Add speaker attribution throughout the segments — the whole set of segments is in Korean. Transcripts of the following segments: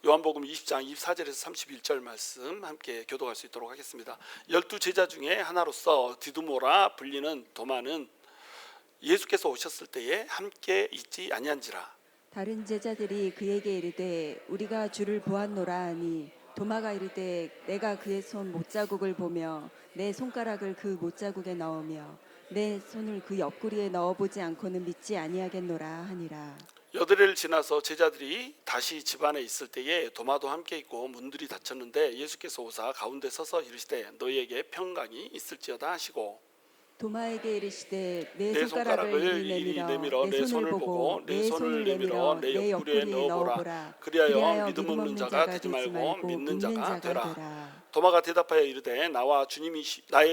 Speaker 1: 요한복음 20장 24절에서 31절 말씀 함께 교독할 수 있도록 하겠습니다. 12제자 중에 하나로서 디두모라 불리는 도마는 예수께서 오셨을 때에 함께 있지 아니한지라.
Speaker 2: 다른 제자들이 그에게 이르되 우리가 주를 보았노라 하니 도마가 이르되 내가 그의 손 못자국을 보며 내 손가락을 그 못자국에 넣으며 내 손을 그 옆구리에 넣어보지 않고는 믿지 아니하겠노라 하니라.
Speaker 1: 여드레를 지나서 제자들이 다시 집 안에 있을 때에 도마도 함께 있고 문들이 닫혔는데 예수께서 오사 가운데 서서 이르시되 너희에게 평강이 있을지어다 하시고
Speaker 2: 도마에게 이르시되 내
Speaker 1: 내
Speaker 2: 손가락을
Speaker 1: 손가락을
Speaker 2: 이리
Speaker 1: 내밀어 내 손을 보고 내 손을 내밀어 내 옆구리에 넣어보라. 그리하여 믿음 없는 자가 되지 말고 믿는 자가 되라. 도마가 대답하여 이르되 나의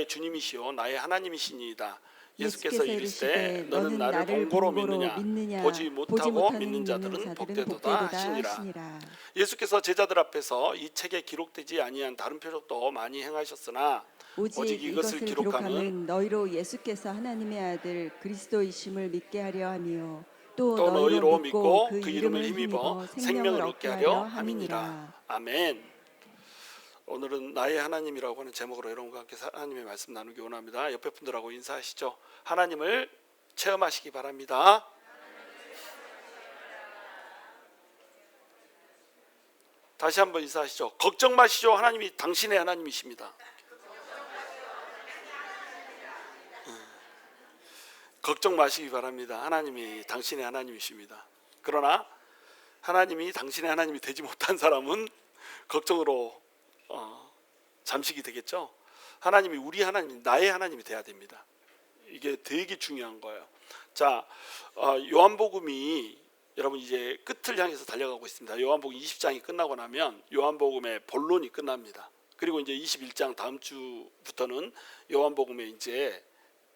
Speaker 1: 주님이시요 나의 하나님이시니이다. 예수께서 이르시되 너는 나를 본고로 믿느냐 보지 못하고 믿는 자들은 복되도다 하시니라. 예수께서 제자들 앞에서 이 책에 기록되지 아니한 다른 표적도 많이 행하셨으나 오직 이것을 기록함은
Speaker 2: 너희로 예수께서 하나님의 아들 그리스도이심을 믿게 하려 함이요 또
Speaker 1: 너희로 믿고 그 이름을 힘입어 생명을 얻게 하려 함이니라. 아멘. 오늘은 나의 하나님이라고 하는 제목으로 여러분과 함께 하나님의 말씀 나누기 원합니다. 옆에 분들하고 인사하시죠. 하나님을 체험하시기 바랍니다. 다시 한번 인사하시죠. 걱정 마시죠. 하나님이 당신의 하나님이십니다. 걱정 마시기 바랍니다. 하나님이 당신의 하나님이십니다. 그러나 하나님이 당신의 하나님이 되지 못한 사람은 걱정으로 잠식이 되겠죠. 하나님이 우리 하나님, 나의 하나님이 돼야 됩니다. 이게 되게 중요한 거예요. 자, 요한복음이 여러분 이제 끝을 향해서 달려가고 있습니다. 요한복음 20장이 끝나고 나면 요한복음의 본론이 끝납니다. 그리고 이제 21장 다음 주부터는 요한복음의 이제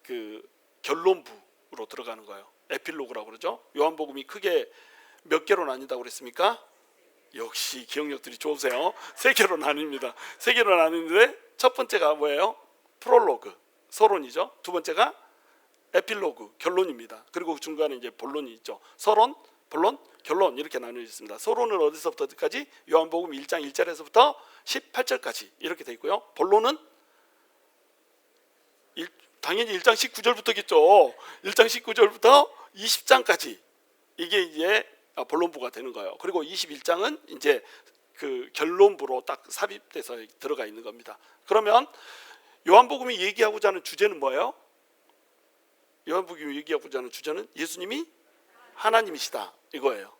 Speaker 1: 그 결론부로 들어가는 거예요. 에필로그라고 그러죠. 요한복음이 크게 몇 개로 나뉜다고 그랬습니까? 역시 기억력들이 좋으세요. 3개로 나뉩니다. 3개로 나뉘는데 첫 번째가 뭐예요? 프롤로그, 서론이죠. 두 번째가 에필로그, 결론입니다. 그리고 중간에 이제 본론이 있죠. 서론, 본론, 결론 이렇게 나뉘어 있습니다. 서론은 어디서부터 어디까지? 요한복음 1장 1절에서부터 18절까지 이렇게 돼 있고요. 본론은 당연히 1장 19절부터겠죠. 1장 19절부터 20장까지 이게 이제 본론부가 되는 거예요. 그리고 21장은 이제 그 결론부로 딱 삽입돼서 들어가 있는 겁니다. 그러면 요한복음이 얘기하고자 하는 주제는 뭐예요? 요한복음이 얘기하고자 하는 주제는 예수님이 하나님이시다 이거예요.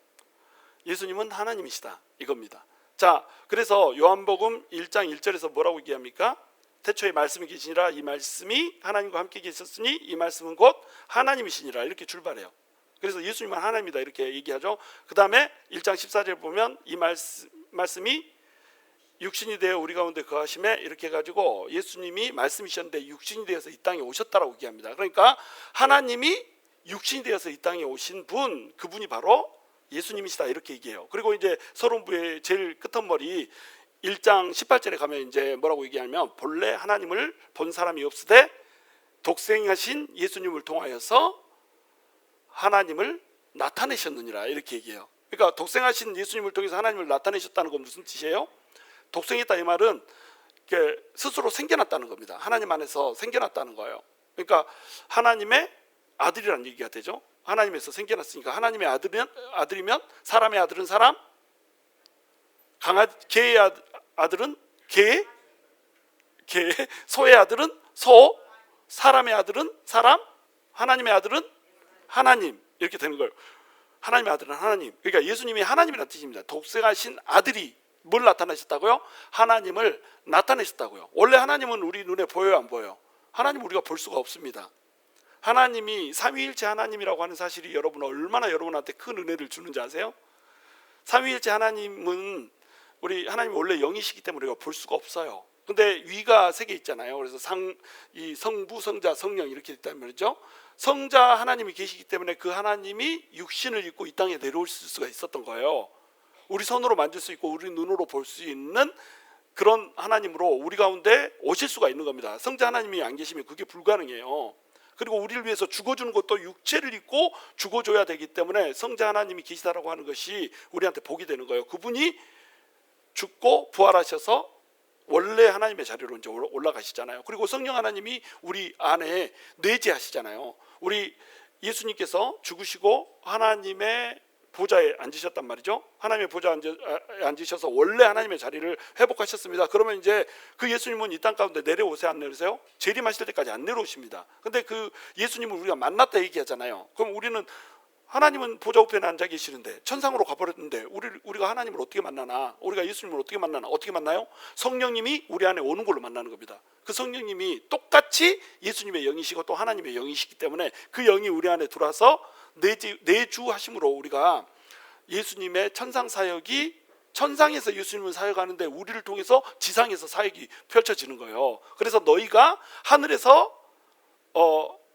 Speaker 1: 예수님은 하나님이시다 이겁니다. 자, 그래서 요한복음 1장 1절에서 뭐라고 얘기합니까? 태초에 말씀이 계시니라 이 말씀이 하나님과 함께 계셨으니 이 말씀은 곧 하나님이시니라 이렇게 출발해요. 그래서 예수님은 하나님이다 이렇게 얘기하죠. 그 다음에 1장 14절 보면 이 말씀이 육신이 되어 우리 가운데 거하심에 이렇게 해가지고 예수님이 말씀이셨는데 육신이 되어서 이 땅에 오셨다라고 얘기합니다. 그러니까 하나님이 육신이 되어서 이 땅에 오신 분, 그분이 바로 예수님이시다 이렇게 얘기해요. 그리고 이제 서론부의 제일 끝머리 1장 18절에 가면 이제 뭐라고 얘기하면 본래 하나님을 본 사람이 없으되 독생하신 예수님을 통하여서 하나님을 나타내셨느니라 이렇게 얘기해요. 그러니까 독생하신 예수님을 통해서 하나님을 나타내셨다는 건 무슨 뜻이에요? 독생했다 이 말은 스스로 생겨났다는 겁니다. 하나님 안에서 생겨났다는 거예요. 그러니까 하나님의 아들이라는 얘기가 되죠. 하나님에서 생겨났으니까 하나님의 아들이면 사람의 아들은 사람, 개의 아들은 개, 소의 아들은 소, 사람의 아들은 사람, 하나님의 아들은 하나님 이렇게 되는 거예요. 하나님의 아들은 하나님. 그러니까 예수님이 하나님이라는 뜻입니다. 독생하신 아들이 뭘 나타내셨다고요? 하나님을 나타내셨다고요. 원래 하나님은 우리 눈에 보여요, 안 보여요? 하나님은 우리가 볼 수가 없습니다. 하나님이 삼위일체 하나님이라고 하는 사실이 여러분 얼마나 여러분한테 큰 은혜를 주는지 아세요? 삼위일체 하나님은 우리 하나님 원래 영이시기 때문에 우리가 볼 수가 없어요. 근데 위가 3개 있잖아요. 그래서 이 성부, 성자, 성령 이렇게 있단 말이죠. 성자 하나님이 계시기 때문에 그 하나님이 육신을 입고 이 땅에 내려오실 수가 있었던 거예요. 우리 손으로 만질 수 있고 우리 눈으로 볼 수 있는 그런 하나님으로 우리 가운데 오실 수가 있는 겁니다. 성자 하나님이 안 계시면 그게 불가능해요. 그리고 우리를 위해서 죽어주는 것도 육체를 입고 죽어줘야 되기 때문에 성자 하나님이 계시다라고 하는 것이 우리한테 복이 되는 거예요. 그분이 죽고 부활하셔서 원래 하나님의 자리로 이제 올라가시잖아요. 그리고 성령 하나님이 우리 안에 내재하시잖아요. 우리 예수님께서 죽으시고 하나님의 보좌에 앉으셨단 말이죠. 하나님의 보좌에 앉으셔서 원래 하나님의 자리를 회복하셨습니다. 그러면 이제 그 예수님은 이 땅 가운데 내려오세요, 안 내려오세요? 재림하실 때까지 안 내려오십니다. 근데 그 예수님을 우리가 만났다 얘기하잖아요. 그럼 우리는 하나님은 보좌 우편에 앉아 계시는데 천상으로 가버렸는데 우리가 하나님을 어떻게 만나나? 우리가 예수님을 어떻게 만나나? 어떻게 만나요? 성령님이 우리 안에 오는 걸로 만나는 겁니다. 그 성령님이 똑같이 예수님의 영이시고 또 하나님의 영이시기 때문에 그 영이 우리 안에 들어와서 내주하심으로 우리가 예수님의 천상 사역이 천상에서 예수님을 사역하는데 우리를 통해서 지상에서 사역이 펼쳐지는 거예요. 그래서 너희가 하늘에서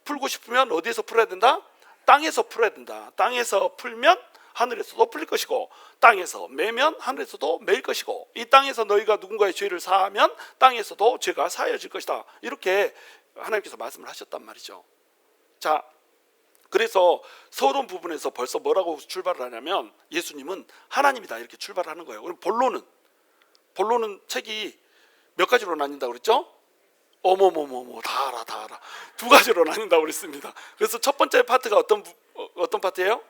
Speaker 1: 풀고 싶으면 어디에서 풀어야 된다? 땅에서 풀어야 된다. 땅에서 풀면 하늘에서도 풀릴 것이고 땅에서 매면 하늘에서도 매일 것이고 이 땅에서 너희가 누군가의 죄를 사하면 땅에서도 죄가 사하여질 것이다. 이렇게 하나님께서 말씀을 하셨단 말이죠. 자, 그래서 서론 부분에서 벌써 뭐라고 출발을 하냐면 예수님은 하나님이다 이렇게 출발하는 거예요. 그럼 본론은 책이 몇 가지로 나뉜다고 그랬죠? 어머머머머 다 알아. 두 가지로 나뉜다고 그랬습니다. 그래서 첫 번째 파트가 어떤 파트예요?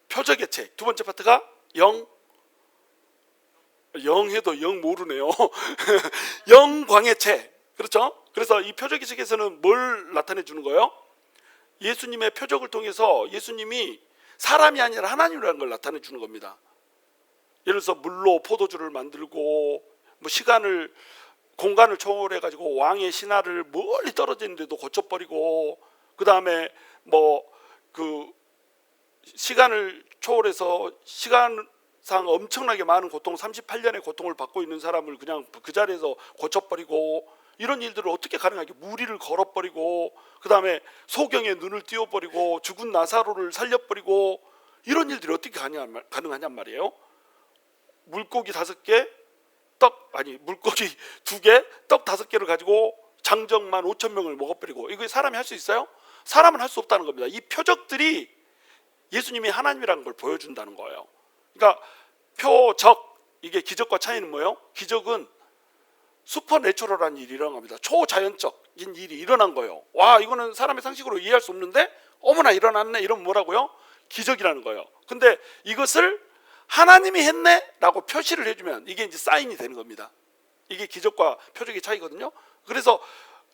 Speaker 1: 표적의 책. 두 번째 파트가 영해도 영 모르네요. 영광의 책. 그렇죠? 그래서 이 표적의 책에서는 뭘 나타내 주는 거예요? 예수님의 표적을 통해서 예수님이 사람이 아니라 하나님이라는 걸 나타내 주는 겁니다. 예를 들어서 물로 포도주를 만들고 공간을 초월해 가지고 왕의 신하를 멀리 떨어져 있는데도 고쳐버리고, 그 다음에 시간을 초월해서 시간상 엄청나게 많은 고통, 38년의 고통을 받고 있는 사람을 그냥 그 자리에서 고쳐버리고, 이런 일들을 어떻게 가능하게 무리를 걸어버리고, 그 다음에 소경의 눈을 띄워버리고 죽은 나사로를 살려버리고, 이런 일들이 어떻게 가능하냔 말이에요. 물고기 5개, 물고기 2개, 떡 5개를 가지고 장정만 5,000명을 먹어버리고, 이거 사람이 할 수 있어요? 사람은 할 수 없다는 겁니다. 이 표적들이 예수님이 하나님이라는 걸 보여준다는 거예요. 그러니까 표적, 이게 기적과 차이는 뭐예요? 기적은 슈퍼내추럴한 일이 일어난 겁니다. 초자연적인 일이 일어난 거예요. 와, 이거는 사람의 상식으로 이해할 수 없는데 어머나 일어났네, 이러면 뭐라고요? 기적이라는 거예요. 근데 이것을 하나님이 했네 라고 표시를 해주면 이게 이제 사인이 되는 겁니다. 이게 기적과 표적의 차이거든요. 그래서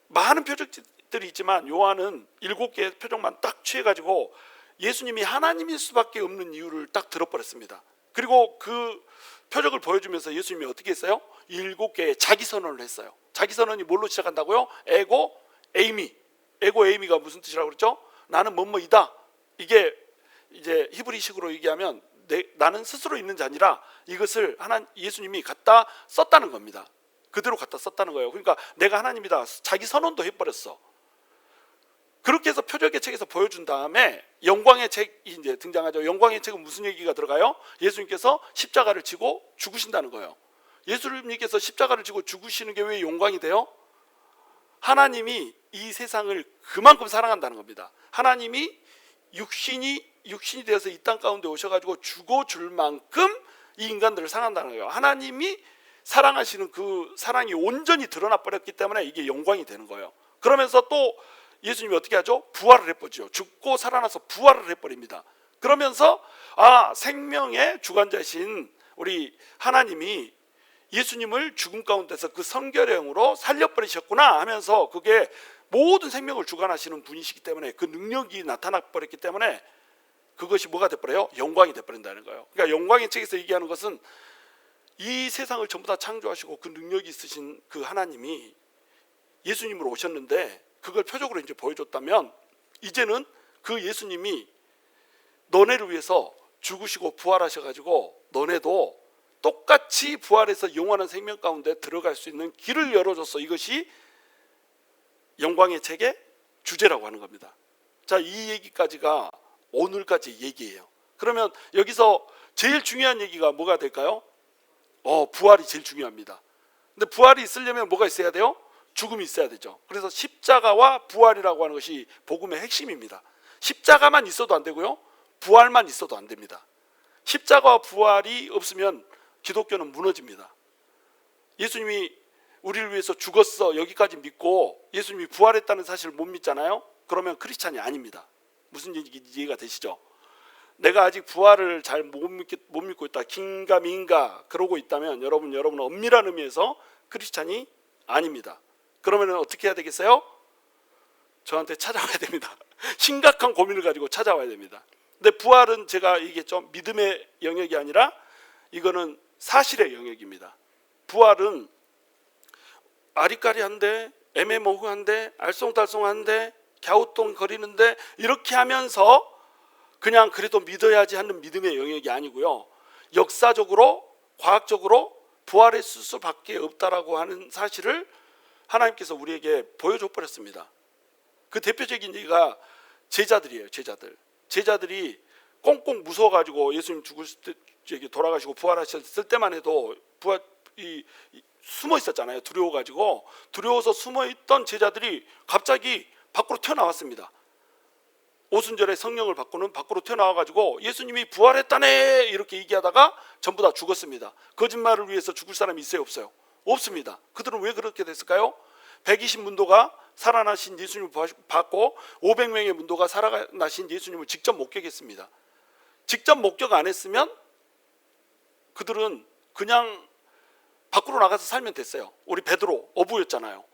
Speaker 1: 많은 표적들이 있지만 요한은 7개의 표적만 딱 취해가지고 예수님이 하나님일 수밖에 없는 이유를 딱 들어버렸습니다. 그리고 그 표적을 보여주면서 예수님이 어떻게 했어요? 7개의 자기 선언을 했어요. 자기 선언이 뭘로 시작한다고요? 에고 에이미가 무슨 뜻이라고 그랬죠? 나는 뭐뭐이다. 이게 이제 히브리식으로 얘기하면 나는 스스로 있는 자 아니라 이것을 예수님이 갖다 썼다는 겁니다. 그대로 갖다 썼다는 거예요. 그러니까 내가 하나님이다. 자기 선언도 해버렸어. 그렇게 해서 표적의 책에서 보여준 다음에 영광의 책이 이제 등장하죠. 영광의 책은 무슨 얘기가 들어가요? 예수님께서 십자가를 지고 죽으신다는 거예요. 예수님께서 십자가를 지고 죽으시는 게 왜 영광이 돼요? 하나님이 이 세상을 그만큼 사랑한다는 겁니다. 하나님이 육신이 되어서 이 땅 가운데 오셔가지고 죽어줄 만큼 이 인간들을 사랑한다는 거예요. 하나님이 사랑하시는 그 사랑이 온전히 드러나 버렸기 때문에 이게 영광이 되는 거예요. 그러면서 또 예수님이 어떻게 하죠? 부활을 해버리죠. 죽고 살아나서 부활을 해버립니다. 그러면서 생명의 주관자신 우리 하나님이 예수님을 죽음 가운데서 그 성결의 영으로 살려버리셨구나 하면서, 그게 모든 생명을 주관하시는 분이시기 때문에 그 능력이 나타나 버렸기 때문에 그것이 뭐가 돼버려요? 영광이 돼버린다는 거예요. 그러니까 영광의 책에서 얘기하는 것은 이 세상을 전부 다 창조하시고 그 능력이 있으신 그 하나님이 예수님으로 오셨는데 그걸 표적으로 이제 보여줬다면, 이제는 그 예수님이 너네를 위해서 죽으시고 부활하셔가지고 너네도 똑같이 부활해서 영원한 생명 가운데 들어갈 수 있는 길을 열어줬어. 이것이 영광의 책의 주제라고 하는 겁니다. 자, 이 얘기까지가 오늘까지 얘기예요. 그러면 여기서 제일 중요한 얘기가 뭐가 될까요? 부활이 제일 중요합니다. 근데 부활이 있으려면 뭐가 있어야 돼요? 죽음이 있어야 되죠. 그래서 십자가와 부활이라고 하는 것이 복음의 핵심입니다. 십자가만 있어도 안 되고요, 부활만 있어도 안 됩니다. 십자가와 부활이 없으면 기독교는 무너집니다. 예수님이 우리를 위해서 죽었어 여기까지 믿고 예수님이 부활했다는 사실을 못 믿잖아요. 그러면 크리스찬이 아닙니다. 무슨 얘기인지 이해가 되시죠? 내가 아직 부활을 잘 못 믿고 있다, 긴가민가 그러고 있다면 여러분은 엄밀한 의미에서 크리스찬이 아닙니다. 그러면 어떻게 해야 되겠어요? 저한테 찾아와야 됩니다. 심각한 고민을 가지고 찾아와야 됩니다. 근데 부활은 제가 얘기했죠. 믿음의 영역이 아니라 이거는 사실의 영역입니다. 부활은 아리까리한데 애매모호한데 알쏭달쏭한데 갸우뚱거리는데 이렇게 하면서 그냥 그래도 믿어야지 하는 믿음의 영역이 아니고요. 역사적으로 과학적으로 부활의 수밖에 없다라고 하는 사실을 하나님께서 우리에게 보여줘 버렸습니다. 그 대표적인 예가 제자들이에요. 제자들이 꽁꽁 무서워가지고 예수님 죽을 때 돌아가시고 부활하셨을 때만 해도 숨어 있었잖아요. 두려워서 숨어 있던 제자들이 갑자기 밖으로 튀어나왔습니다. 오순절에 성령을 받고는 밖으로 튀어나와가지고 예수님이 부활했다네 이렇게 얘기하다가 전부 다 죽었습니다. 거짓말을 위해서 죽을 사람이 있어요, 없어요? 없습니다. 그들은 왜 그렇게 됐을까요? 120문도가 살아나신 예수님을 받고 500명의 문도가 살아나신 예수님을 직접 목격했습니다. 직접 목격 안 했으면 그들은 그냥 밖으로 나가서 살면 됐어요. 우리 베드로 어부였잖아요.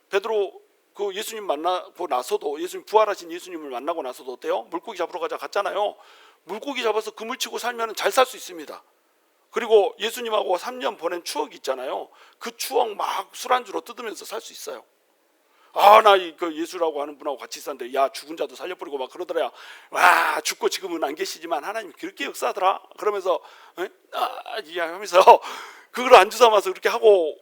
Speaker 1: 베드로 그 예수님 만나고 나서도 예수님 부활하신 예수님을 만나고 나서도 어때요? 물고기 잡으러 가자 갔잖아요. 물고기 잡아서 그물 치고 살면 잘 살 수 있습니다. 그리고 예수님하고 3년 보낸 추억이 있잖아요. 그 추억 막 술안주로 뜯으면서 살 수 있어요. 나 그 예수라고 하는 분하고 같이 있었는데 야 죽은 자도 살려버리고 막 그러더라. 와 죽고 지금은 안 계시지만 하나님 그렇게 역사하더라. 그러면서 하면서 그걸 안주 삼아서 그렇게 하고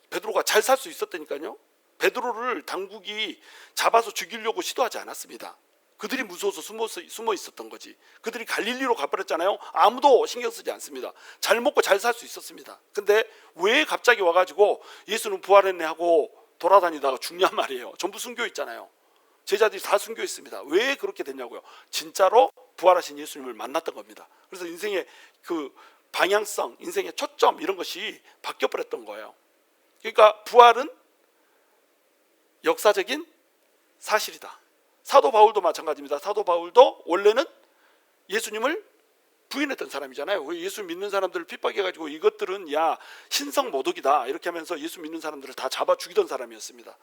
Speaker 1: 베드로가 잘 살 수 있었다니까요. 베드로를 당국이 잡아서 죽이려고 시도하지 않았습니다. 그들이 무서워서 숨어 있었던 거지. 그들이 갈릴리로 가버렸잖아요. 아무도 신경 쓰지 않습니다. 잘 먹고 잘 살 수 있었습니다. 근데 왜 갑자기 와가지고 예수는 부활했네 하고 돌아다니다가 죽냔 말이에요. 전부 순교했잖아요. 제자들이 다 순교했습니다. 왜 그렇게 됐냐고요. 진짜로 부활하신 예수님을 만났던 겁니다. 그래서 인생의 그 방향성, 인생의 초점 이런 것이 바뀌어버렸던 거예요. 그러니까 부활은 역사적인 사실이다. 사도 바울도 마찬가지입니다. 사도 바울도 원래는 예수님을 부인했던 사람이잖아요. 우리 예수 믿는 사람들을 핍박해가지고 이것들은 야 신성 모독이다 이렇게 하면서 예수 믿는 사람들을 다 잡아 죽이던 사람이었습니다.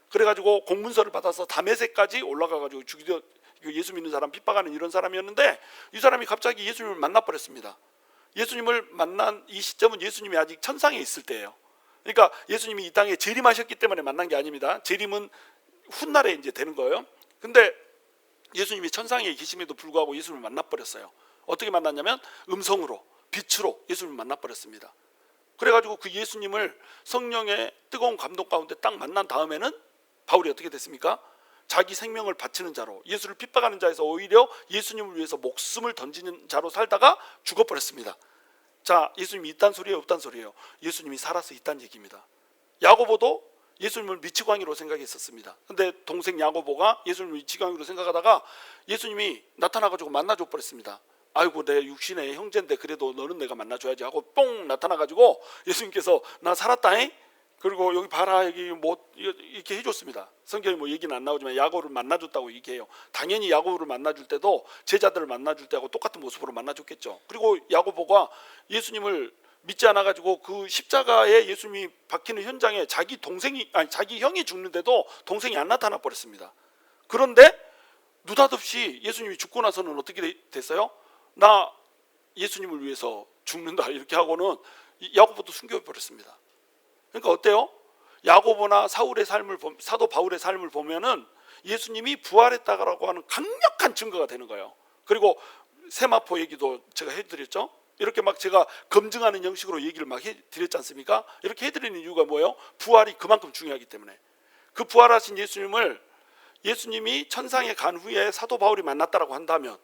Speaker 1: 그래가지고 공문서를 받아서 다메섹까지 올라가가지고 죽이던 예수 믿는 사람 핍박하는 이런 사람이었는데 이 사람이 갑자기 예수님을 만나버렸습니다. 예수님을 만난 이 시점은 예수님이 아직 천상에 있을 때예요. 그러니까 예수님이 이 땅에 재림하셨기 때문에 만난 게 아닙니다. 재림은 훗날에 이제 되는 거예요. 근데 예수님이 천상에 계심에도 불구하고 예수님을 만나버렸어요. 어떻게 만났냐면 음성으로 빛으로 예수님을 만나버렸습니다. 그래가지고 그 예수님을 성령의 뜨거운 감동 가운데 딱 만난 다음에는 바울이 어떻게 됐습니까? 자기 생명을 바치는 자로 예수를 핍박하는 자에서 오히려 예수님을 위해서 목숨을 던지는 자로 살다가 죽어버렸습니다. 자, 예수님이 있단 소리예요, 없단 소리예요? 예수님이 살아서 있단 얘기입니다. 야고보도 예수님을 미치광이로 생각했었습니다. 근데 동생 야고보가 예수님을 미치광이로 생각하다가 예수님이 나타나가지고 만나줘 버렸습니다. 아이고 내 육신의 형제인데 그래도 너는 내가 만나줘야지 하고 뽕 나타나가지고 예수님께서 나 살았다잉? 그리고 여기 봐라 여기 뭐 이렇게 해줬습니다. 성경에 뭐 얘기는 안 나오지만 야고보를 만나줬다고 얘기해요. 당연히 야고보를 만나줄 때도 제자들을 만나줄 때하고 똑같은 모습으로 만나줬겠죠. 그리고 야고보가 예수님을 믿지 않아 가지고 그 십자가에 예수님이 박히는 현장에 자기 형이 죽는데도 동생이 안 나타나 버렸습니다. 그런데 느닷없이 예수님이 죽고 나서는 어떻게 됐어요? 나 예수님을 위해서 죽는다 이렇게 하고는 야고보도 숨겨 버렸습니다. 그러니까 어때요? 야고보나 사도 바울의 삶을 보면은 예수님이 부활했다라고 하는 강력한 증거가 되는 거예요. 그리고 세마포 얘기도 제가 해드렸죠. 이렇게 막 제가 검증하는 형식으로 얘기를 막 해드렸지 않습니까? 이렇게 해드리는 이유가 뭐예요? 부활이 그만큼 중요하기 때문에. 그 부활하신 예수님이 천상에 간 후에 사도 바울이 만났다라고 한다면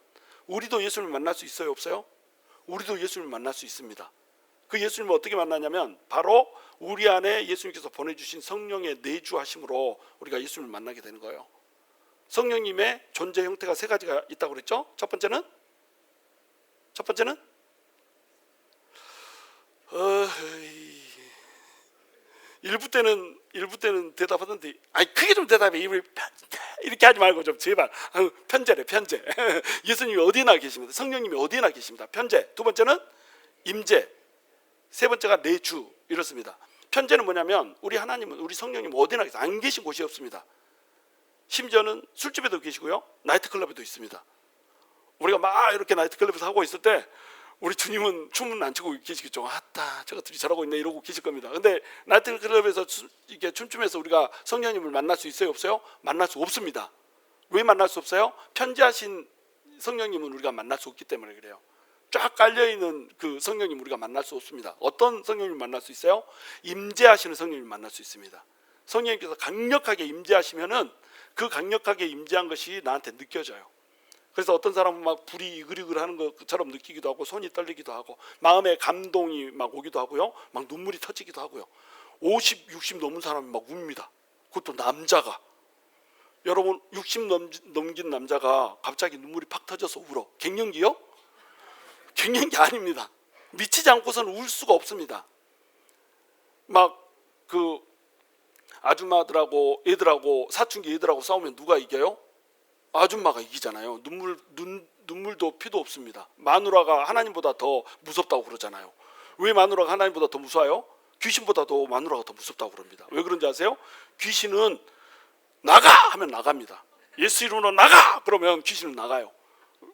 Speaker 1: 우리도 예수님을 만날 수 있어요, 없어요? 우리도 예수님을 만날 수 있습니다. 그 예수님을 어떻게 만나냐면 바로 우리 안에 예수님께서 보내주신 성령의 내주하심으로 우리가 예수님을 만나게 되는 거예요. 성령님의 존재 형태가 세 가지가 있다고 그랬죠. 첫 번째는 첫 번째는 일부 때는 대답하던데, 아니 크게 좀 대답해. 입을 이렇게 하지 말고 좀 제발. 편제래, 편제. 예수님이 어디나 계십니다. 성령님이 어디나 계십니다. 편제. 두 번째는 임재. 세 번째가 내주. 이렇습니다. 편제는 뭐냐면 우리 하나님은, 우리 성령님은 어디나 계세요. 안 계신 곳이 없습니다. 심지어는 술집에도 계시고요, 나이트클럽에도 있습니다. 우리가 막 이렇게 나이트클럽에서 하고 있을 때 우리 주님은 춤은 안 추고 계시겠죠. 아따 저것들이 잘하고 있네 이러고 계실 겁니다. 근데 나이트클럽에서 이게 춤추면서 우리가 성령님을 만날 수 있어요, 없어요? 만날 수 없습니다. 왜 만날 수 없어요? 편지하신 성령님은 우리가 만날 수 없기 때문에 그래요. 쫙 깔려있는 그 성령님 우리가 만날 수 없습니다. 어떤 성령님 만날 수 있어요? 임재하시는 성령님 만날 수 있습니다. 성령님께서 강력하게 임재하시면은 그 강력하게 임재한 것이 나한테 느껴져요. 그래서 어떤 사람은 막 불이 이글이글하는 것처럼 느끼기도 하고, 손이 떨리기도 하고, 마음에 감동이 막 오기도 하고요, 막 눈물이 터지기도 하고요. 50, 60 넘은 사람이 막 웁니다. 그것도 남자가. 여러분 60 넘긴 남자가 갑자기 눈물이 팍 터져서 울어. 갱년기요? 갱년기 아닙니다. 미치지 않고서는 울 수가 없습니다. 막 그 아줌마들하고 애들하고, 사춘기 애들하고 싸우면 누가 이겨요? 아줌마가 이기잖아요. 눈물도 피도 없습니다. 마누라가 하나님보다 더 무섭다고 그러잖아요. 왜 마누라가 하나님보다 더 무서워요? 귀신보다도 마누라가 더 무섭다고 그럽니다. 왜 그런지 아세요? 귀신은 나가 하면 나갑니다. 예수 이름으로 나가 그러면 귀신은 나가요.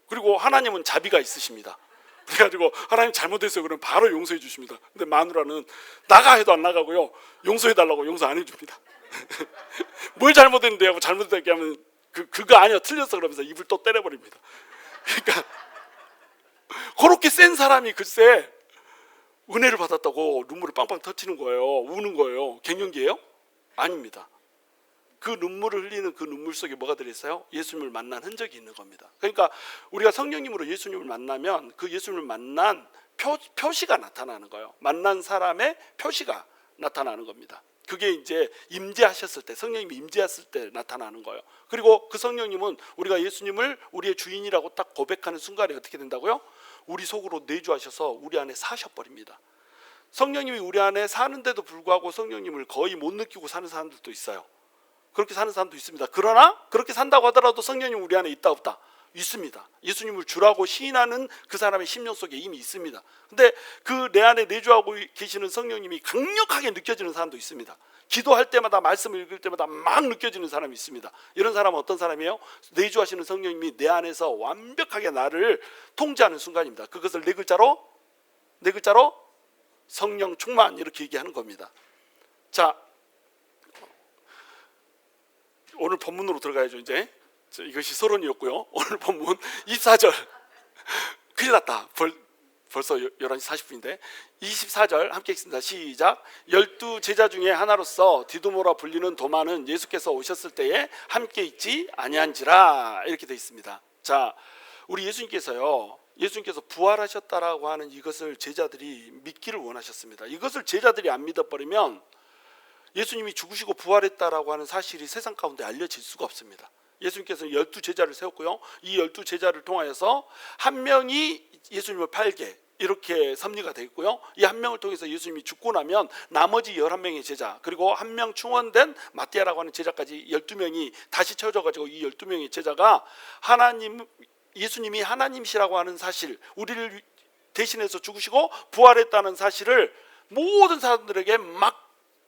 Speaker 1: 그리고 하나님은 자비가 있으십니다. 그래가지고 하나님 잘못했어요 그러면 바로 용서해 주십니다. 근데 마누라는 나가 해도 안 나가고요, 용서해 달라고 용서 안 해줍니다. 뭘 잘못했는데 하고 잘못했다고 하면 그거 아니야 틀렸어 그러면서 입을 또 때려버립니다. 그러니까 그렇게 센 사람이 글쎄 은혜를 받았다고 눈물을 빵빵 터치는 거예요. 우는 거예요. 갱년기예요? 아닙니다. 그 눈물을 흘리는 그 눈물 속에 뭐가 들어있어요? 예수님을 만난 흔적이 있는 겁니다. 그러니까 우리가 성령님으로 예수님을 만나면 그 예수님을 만난 표시가 나타나는 거예요. 만난 사람의 표시가 나타나는 겁니다. 그게 이제 임재하셨을 때, 성령님이 임재했을 때 나타나는 거예요. 그리고 그 성령님은 우리가 예수님을 우리의 주인이라고 딱 고백하는 순간에 어떻게 된다고요? 우리 속으로 내주하셔서 우리 안에 사셔버립니다. 성령님이 우리 안에 사는데도 불구하고 성령님을 거의 못 느끼고 사는 사람들도 있어요. 그렇게 사는 사람도 있습니다. 그러나 그렇게 산다고 하더라도 성령님 우리 안에 있다 없다? 있습니다. 예수님을 주라고 시인하는 그 사람의 심령 속에 이미 있습니다. 근데 그 내 안에 내주하고 계시는 성령님이 강력하게 느껴지는 사람도 있습니다. 기도할 때마다, 말씀을 읽을 때마다 막 느껴지는 사람이 있습니다. 이런 사람은 어떤 사람이에요? 내주하시는 성령님이 내 안에서 완벽하게 나를 통제하는 순간입니다. 그것을 네 글자로 성령 충만 이렇게 얘기하는 겁니다. 자, 오늘 본문으로 들어가야죠. 이제 이것이 서론이었고요. 오늘 본문 24절. 큰일 났다. 벌써 11시 40분인데 24절 함께 읽습니다. 시작. 12 제자 중에 하나로서 디두모라 불리는 도마는 예수께서 오셨을 때에 함께 있지 아니한지라 이렇게 되어 있습니다. 자, 우리 예수님께서 부활하셨다라고 하는 이것을 제자들이 믿기를 원하셨습니다. 이것을 제자들이 안 믿어버리면 예수님이 죽으시고 부활했다라고 하는 사실이 세상 가운데 알려질 수가 없습니다. 예수님께서는 12 제자를 세웠고요, 이 12 제자를 통하여서 한 명이 예수님을 팔게 이렇게 섭리가 되어 있고요, 이 한 명을 통해서 예수님이 죽고 나면 나머지 11명의 제자, 그리고 한 명 충원된 마띠아라고 하는 제자까지 12명이 다시 채워져가지고 이 12명의 제자가 예수님이 하나님이시라고 하는 사실, 우리를 대신해서 죽으시고 부활했다는 사실을 모든 사람들에게 막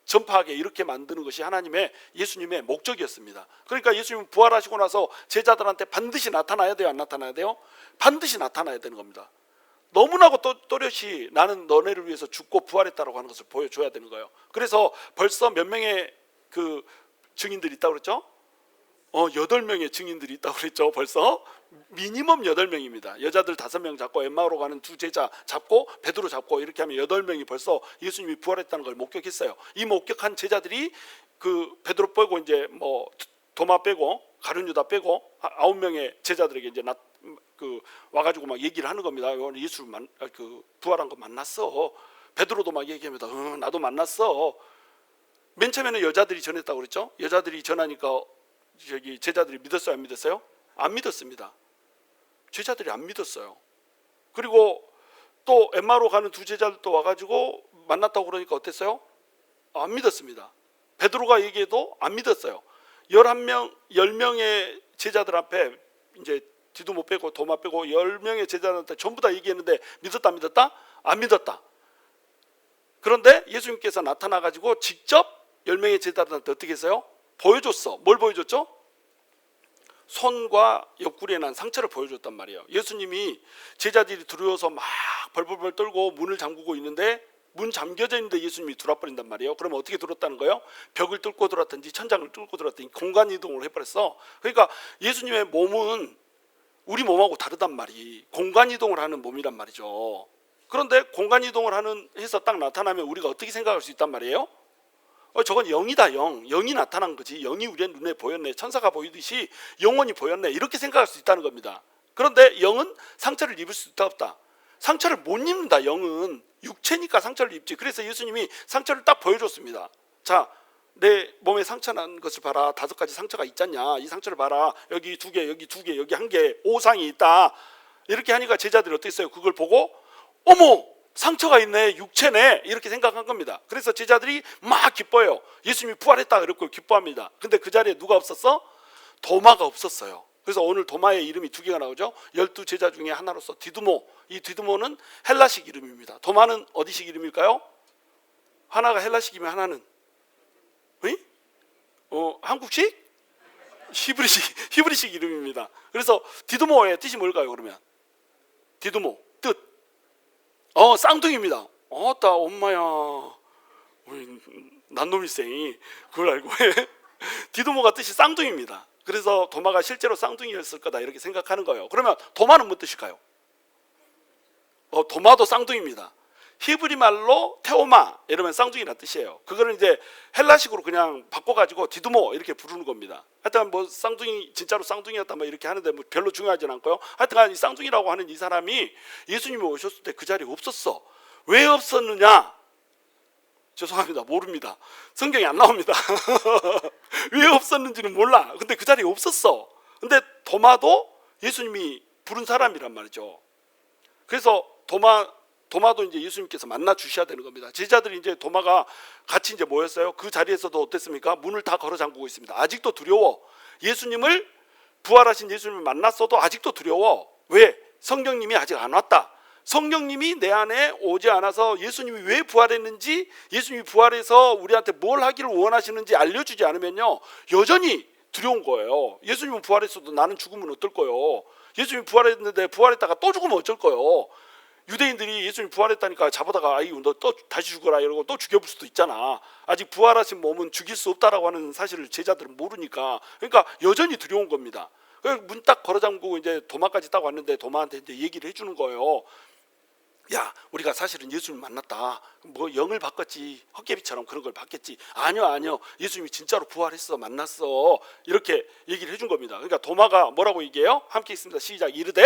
Speaker 1: 전파하게 이렇게 만드는 것이 예수님의 목적이었습니다. 그러니까 예수님은 부활하시고 나서 제자들한테 반드시 나타나야 돼요, 안 나타나야 돼요? 반드시 나타나야 되는 겁니다. 너무나도 또렷이 나는 너네를 위해서 죽고 부활했다라고 하는 것을 보여줘야 되는 거예요. 그래서 벌써 몇 명의 그 증인들이 있다고 그랬죠? 8명의 증인들이 있다고 그랬죠. 벌써 미니멈 8명입니다. 여자들 5명 잡고 엠마오로 가는 2 제자 잡고 베드로 잡고 이렇게 하면 8명이 벌써 예수님이 부활했다는 걸 목격했어요. 이 목격한 제자들이 그 베드로 빼고 이제 뭐 도마 빼고 가룟 유다 빼고 9명의 제자들에게 이제 와가지고 막 얘기를 하는 겁니다. 예수를 부활한 거 만났어. 베드로도 막 얘기합니다. 나도 만났어. 맨 처음에는 여자들이 전했다고 그랬죠. 여자들이 전하니까 제자들이 믿었어요, 안 믿었어요? 안 믿었습니다. 제자들이 안 믿었어요. 그리고 또 엠마로 가는 두 제자들도 와가지고 만났다고 그러니까 어땠어요? 안 믿었습니다. 베드로가 얘기해도 안 믿었어요. 10명의 제자들 앞에 이제 디두모 빼고 도마 빼고 10명의 제자들한테 전부 다 얘기했는데 믿었다 안 믿었다? 안 믿었다. 그런데 예수님께서 나타나가지고 직접 10명의 제자들한테 어떻게 했어요? 보여줬어. 뭘 보여줬죠? 손과 옆구리에 난 상처를 보여줬단 말이에요. 예수님이 제자들이 두려워서 막 벌벌벌 떨고 문을 잠그고 있는데 문 잠겨져 있는데 예수님이 들어와버린단 말이에요. 그러면 어떻게 들었다는 거예요? 벽을 뚫고 들어왔든지 천장을 뚫고 들어왔든지 공간 이동을 해버렸어. 그러니까 예수님의 몸은 우리 몸하고 다르단 말이 공간 이동을 하는 몸이란 말이죠. 그런데 공간 이동을 해서 딱 나타나면 우리가 어떻게 생각할 수 있단 말이에요? 저건 영이다. 영이 나타난 거지. 영이 우리의 눈에 보였네. 천사가 보이듯이 영혼이 보였네. 이렇게 생각할 수 있다는 겁니다. 그런데 영은 상처를 입을 수 있다 없다. 상처를 못 입는다. 영은 육체니까 상처를 입지. 그래서 예수님이 상처를 딱 보여줬습니다. 자, 내 몸에 상처 난 것을 봐라. 5가지 상처가 있잖냐. 이 상처를 봐라. 여기 2개, 여기 2개, 여기 1개, 5상이 있다. 이렇게 하니까 제자들이 어땠어요? 그걸 보고 어머! 상처가 있네, 육체네, 이렇게 생각한 겁니다. 그래서 제자들이 막 기뻐요. 예수님이 부활했다 그랬고 기뻐합니다. 근데 그 자리에 누가 없었어? 도마가 없었어요. 그래서 오늘 도마의 이름이 2개가 나오죠. 12제자 중에 하나로서 디두모. 이 디두모는 헬라식 이름입니다. 도마는 어디식 이름일까요? 하나가 헬라식이면 하나는 한국식? 히브리식 이름입니다. 그래서 디두모의 뜻이 뭘까요? 그러면 디두모 뜻 쌍둥이입니다. 따 엄마야, 우리 난놈일생이 그걸 알고 해. 디두모가 뜻이 쌍둥이입니다. 그래서 도마가 실제로 쌍둥이였을 거다 이렇게 생각하는 거예요. 그러면 도마는 무슨 뜻일까요? 도마도 쌍둥이입니다. 히브리 말로 테오마 이러면 쌍둥이라는 뜻이에요. 그거는 이제 헬라식으로 그냥 바꿔가지고 디두모 이렇게 부르는 겁니다. 하여튼 뭐 쌍둥이 진짜로 쌍둥이였다 뭐 이렇게 하는데 뭐 별로 중요하진 않고요. 하여튼 이 쌍둥이라고 하는 이 사람이 예수님이 오셨을 때 그 자리에 없었어. 왜 없었느냐? 죄송합니다. 모릅니다. 성경이 안 나옵니다. 왜 없었는지는 몰라. 근데 그 자리에 없었어. 근데 도마도 예수님이 부른 사람이란 말이죠. 그래서 도마도 이제 예수님께서 만나 주셔야 되는 겁니다. 제자들이 이제 도마가 같이 이제 모였어요. 그 자리에서도 어땠습니까? 문을 다 걸어 잠그고 있습니다. 아직도 두려워. 부활하신 예수님을 만났어도 아직도 두려워. 왜? 성령님이 아직 안 왔다. 성령님이 내 안에 오지 않아서 예수님이 왜 부활했는지, 예수님이 부활해서 우리한테 뭘 하기를 원하시는지 알려주지 않으면요, 여전히 두려운 거예요. 예수님은 부활했어도 나는 죽으면 어떨 거예요? 예수님이 부활했는데 부활했다가 또 죽으면 어쩔 거예요? 유대인들이 예수님 부활했다니까 잡아다가 아이고 너 또 다시 죽어라 이러고 또 죽여볼 수도 있잖아. 아직 부활하신 몸은 죽일 수 없다라고 하는 사실을 제자들은 모르니까. 그러니까 여전히 두려운 겁니다. 문 딱 걸어 잠그고 이제 도마까지 딱 왔는데 도마한테 이제 얘기를 해주는 거예요. 야, 우리가 사실은 예수님 만났다. 뭐 영을 바꿨지, 헛개비처럼 그런 걸 바뀌었지. 아니요. 예수님이 진짜로 부활했어, 만났어. 이렇게 얘기를 해준 겁니다. 그러니까 도마가 뭐라고 얘기해요? 함께 있습니다. 시작. 이르되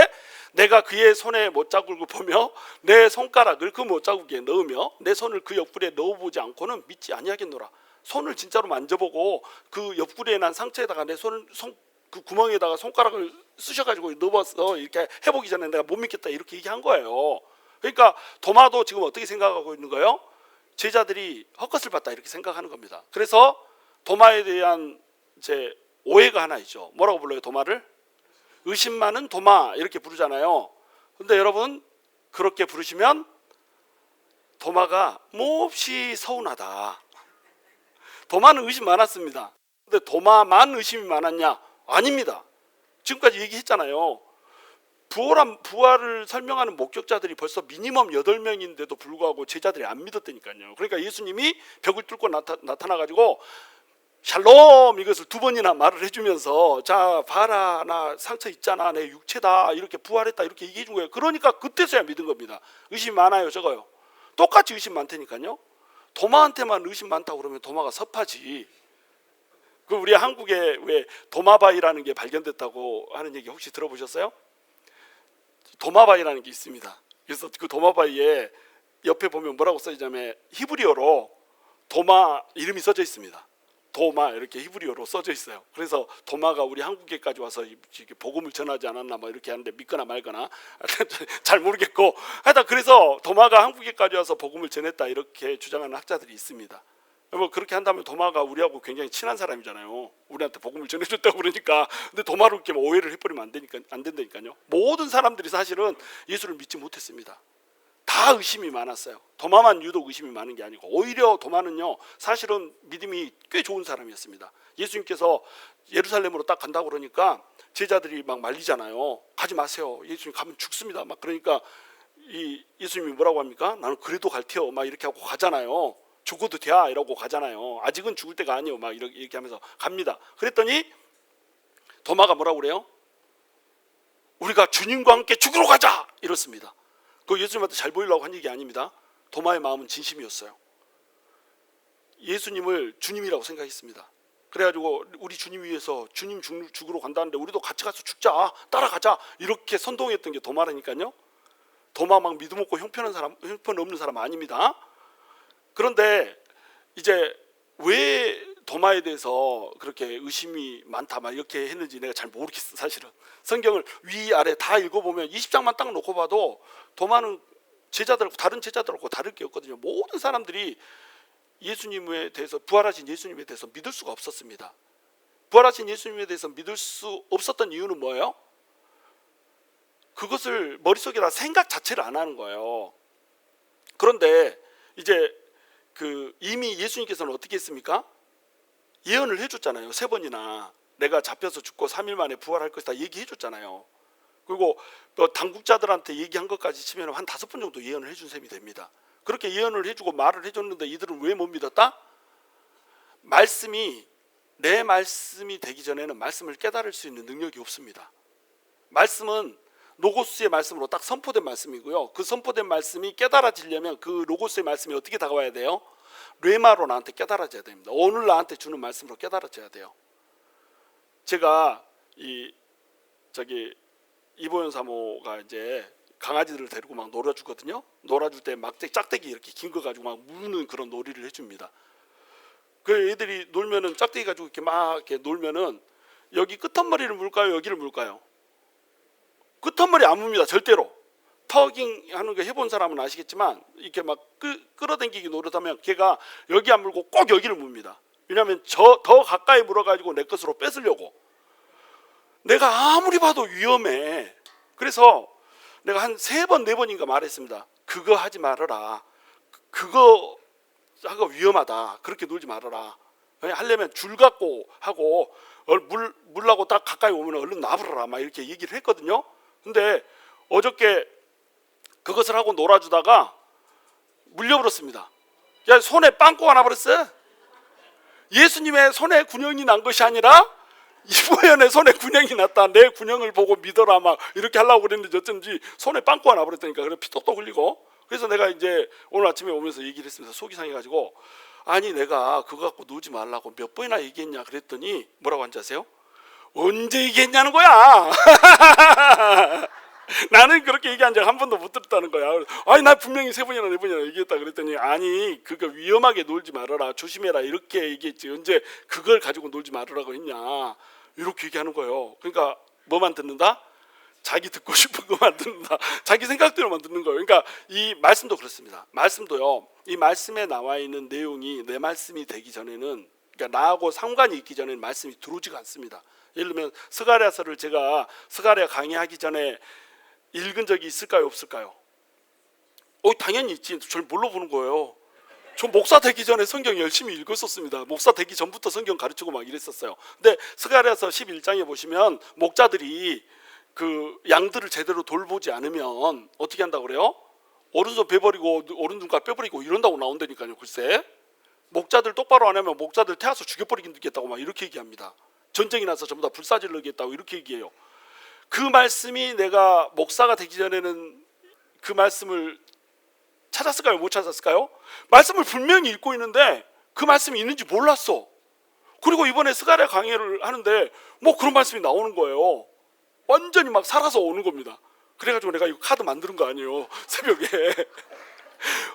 Speaker 1: 내가 그의 손에 못자국을 보며 내 손가락을 그 못자국에 넣으며 내 손을 그 옆구리에 넣어보지 않고는 믿지 아니하겠노라. 손을 진짜로 만져보고 그 옆구리에 난 상처에다가 내 그 구멍에다가 손가락을 쑤셔가지고 넣어서 이렇게 해보기 전에 내가 못 믿겠다 이렇게 얘기한 거예요. 그러니까 도마도 지금 어떻게 생각하고 있는 거예요? 제자들이 헛것을 봤다 이렇게 생각하는 겁니다. 그래서 도마에 대한 이제 오해가 하나 있죠. 뭐라고 불러요? 도마를? 의심 많은 도마 이렇게 부르잖아요. 근데 여러분 그렇게 부르시면 도마가 몹시 서운하다. 도마는 의심 많았습니다. 근데 도마만 의심이 많았냐? 아닙니다. 지금까지 얘기했잖아요. 부활을 설명하는 목격자들이 벌써 미니멈 8명인데도 불구하고 제자들이 안 믿었다니까요. 그러니까 예수님이 벽을 뚫고 나타나가지고 샬롬 이것을 2번이나 말을 해주면서 자 봐라 나 상처 있잖아 내 육체다 이렇게 부활했다 이렇게 얘기해 준 거예요. 그러니까 그때서야 믿은 겁니다. 의심 많아요 적어요? 똑같이 의심 많다니까요. 도마한테만 의심 많다고 그러면 도마가 섭하지. 그 우리 한국에 왜 도마바이라는 게 발견됐다고 하는 얘기 혹시 들어보셨어요? 도마바이라는 게 있습니다. 그래서 그 도마바이에 옆에 보면 뭐라고 써있냐면 히브리어로 도마 이름이 써져 있습니다. 도마 이렇게 히브리어로 써져 있어요. 그래서 도마가 우리 한국에까지 와서 이렇게 복음을 전하지 않았나 뭐 이렇게 하는데 믿거나 말거나 잘 모르겠고 하여튼 그래서 도마가 한국에까지 와서 복음을 전했다 이렇게 주장하는 학자들이 있습니다. 뭐 그렇게 한다면 도마가 우리하고 굉장히 친한 사람이잖아요. 우리한테 복음을 전해줬다고 그러니까. 근데 도마로 이렇게 오해를 해버리면 안 된다니까요. 모든 사람들이 사실은 예수를 믿지 못했습니다. 다 의심이 많았어요. 도마만 유독 의심이 많은 게 아니고 오히려 도마는요 사실은 믿음이 꽤 좋은 사람이었습니다. 예수님께서 예루살렘으로 딱 간다고 그러니까 제자들이 막 말리잖아요. 가지 마세요. 예수님 가면 죽습니다. 막 그러니까 이 예수님이 뭐라고 합니까? 나는 그래도 갈 테요. 막 이렇게 하고 가잖아요. 죽어도 돼 이러고 가잖아요. 아직은 죽을 때가 아니에요. 막 이렇게 하면서 갑니다. 그랬더니 도마가 뭐라고 그래요? 우리가 주님과 함께 죽으러 가자 이렇습니다. 그 예수님한테 잘 보이려고 한 얘기 아닙니다. 도마의 마음은 진심이었어요. 예수님을 주님이라고 생각했습니다. 그래가지고 우리 주님 위해서 주님 죽으러 간다는데 우리도 같이 가서 죽자, 따라가자 이렇게 선동했던 게 도마라니까요. 도마 막 믿음 없고 형편없는 사람 아닙니다. 그런데 이제 왜 도마에 대해서 그렇게 의심이 많다 막 이렇게 했는지 내가 잘 모르겠어. 사실은 성경을 위아래 다 읽어보면 20장만 딱 놓고 봐도 도마는 제자들하고 다른 제자들하고 다를 게 없거든요. 모든 사람들이 예수님에 대해서 부활하신 예수님에 대해서 믿을 수가 없었습니다. 부활하신 예수님에 대해서 믿을 수 없었던 이유는 뭐예요? 그것을 머릿속에다 생각 자체를 안 하는 거예요. 그런데 이제 이미 예수님께서는 어떻게 했습니까? 예언을 해줬잖아요. 3번이나 내가 잡혀서 죽고 3일 만에 부활할 것이다 얘기해 줬잖아요. 그리고 또 당국자들한테 얘기한 것까지 치면 한 5번 정도 예언을 해준 셈이 됩니다. 그렇게 예언을 해주고 말을 해줬는데 이들은 왜 못 믿었다? 내 말씀이 되기 전에는 말씀을 깨달을 수 있는 능력이 없습니다. 말씀은 로고스의 말씀으로 딱 선포된 말씀이고요. 그 선포된 말씀이 깨달아지려면 그 로고스의 말씀이 어떻게 다가와야 돼요? 뢰마로 나한테 깨달아져야 됩니다. 오늘 나한테 주는 말씀으로 깨달아져야 돼요. 제가 이보연 사모가 이제 강아지들을 데리고 막 놀아주거든요. 놀아줄 때 막 짝대기 이렇게 긴 거 가지고 막 무는 그런 놀이를 해줍니다. 그 애들이 놀면은 짝대기 가지고 이렇게 막 이렇게 놀면은 여기 끝머리를 물까요? 여기를 물까요? 끝머리 안 뭅니다. 절대로. 터깅 하는 거 해본 사람은 아시겠지만 이렇게 막 끌어당기기 노릇하면 걔가 여기 안 물고 꼭 여기를 뭅니다. 왜냐하면 더 가까이 물어가지고 내 것으로 뺏으려고. 내가 아무리 봐도 위험해. 그래서 내가 한 3번 4번인가 말했습니다. 그거 하지 말아라. 그거 하고 위험하다. 그렇게 놀지 말아라. 하려면 줄 갖고 하고 물라고 딱 가까이 오면 얼른 놔버려라. 막 이렇게 얘기를 했거든요. 근데 어저께 그것을 하고 놀아주다가 물려버렸습니다. 야, 손에 빵꾸가 나버렸어. 예수님의 손에 군형이 난 것이 아니라 이보연의 손에 군형이 났다. 내 군형을 보고 믿어라. 막 이렇게 하려고 그랬는데 어쩐지 손에 빵꾸가 나버렸다니까. 그래 피떡떡 흘리고. 그래서 내가 이제 오늘 아침에 오면서 얘기를 했습니다. 속이 상해가지고 아니 내가 그거 갖고 놀지 말라고 몇 번이나 얘기했냐 그랬더니 뭐라고 한지 아세요? 언제 얘기했냐는 거야. 나는 그렇게 얘기한 적 한 번도 못 들었다는 거야. 아니 나 분명히 3번이나 4번이나 얘기했다 그랬더니 아니 그거 위험하게 놀지 말아라. 조심해라. 이렇게 얘기했지. 언제 그걸 가지고 놀지 말으라고 했냐. 이렇게 얘기하는 거예요. 그러니까 뭐만 듣는다? 자기 듣고 싶은 것만 듣는다. 자기 생각대로만 듣는 거예요. 그러니까 이 말씀도 그렇습니다. 말씀도요. 이 말씀에 나와 있는 내용이 내 말씀이 되기 전에는 그러니까 나하고 상관이 있기 전에는 말씀이 들어오지가 않습니다. 예를 들면 스가랴서를 제가 스가랴 강의하기 전에 읽은 적이 있을까요? 없을까요? 당연히 있지. 저를 뭘로 보는 거예요? 저 목사 되기 전에 성경 열심히 읽었었습니다. 목사 되기 전부터 성경 가르치고 막 이랬었어요. 근데 스가랴서 11장에 보시면 목자들이 그 양들을 제대로 돌보지 않으면 어떻게 한다고 그래요? 오른손 베버리고 오른눈깔 빼버리고 이런다고 나온다니까요. 글쎄 목자들 똑바로 안 하면 목자들 태워서 죽여버리겠다고 막 이렇게 얘기합니다. 전쟁이 나서 전부 다 불사질러겠다고 이렇게 얘기해요. 그 말씀이 내가 목사가 되기 전에는 그 말씀을 찾았을까요? 못 찾았을까요? 말씀을 분명히 읽고 있는데 그 말씀이 있는지 몰랐어. 그리고 이번에 스가랴 강의를 하는데 뭐 그런 말씀이 나오는 거예요. 완전히 막 살아서 오는 겁니다. 그래가지고 내가 이거 카드 만드는 거 아니에요. 새벽에.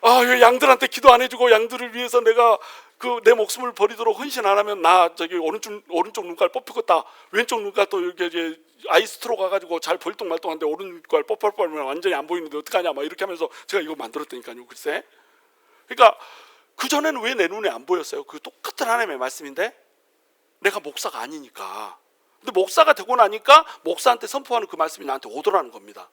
Speaker 1: 아, 왜 양들한테 기도 안 해주고 양들을 위해서 내가 그 내 목숨을 버리도록 헌신 안 하면 나 저기 오른쪽 눈깔 뽑히겠다. 왼쪽 눈깔 또 이렇게 이제 아이스트로 가가지고 잘 벌똥말똥한데 오른 눈깔 뽑히면 완전히 안 보이는데 어떡하냐 막 이렇게 하면서 제가 이거 만들었다니까요. 글쎄. 그러니까 그 전에는 왜 내 눈에 안 보였어요? 그 똑같은 하나님의 말씀인데 내가 목사가 아니니까. 근데 목사가 되고 나니까 목사한테 선포하는 그 말씀이 나한테 오더라는 겁니다.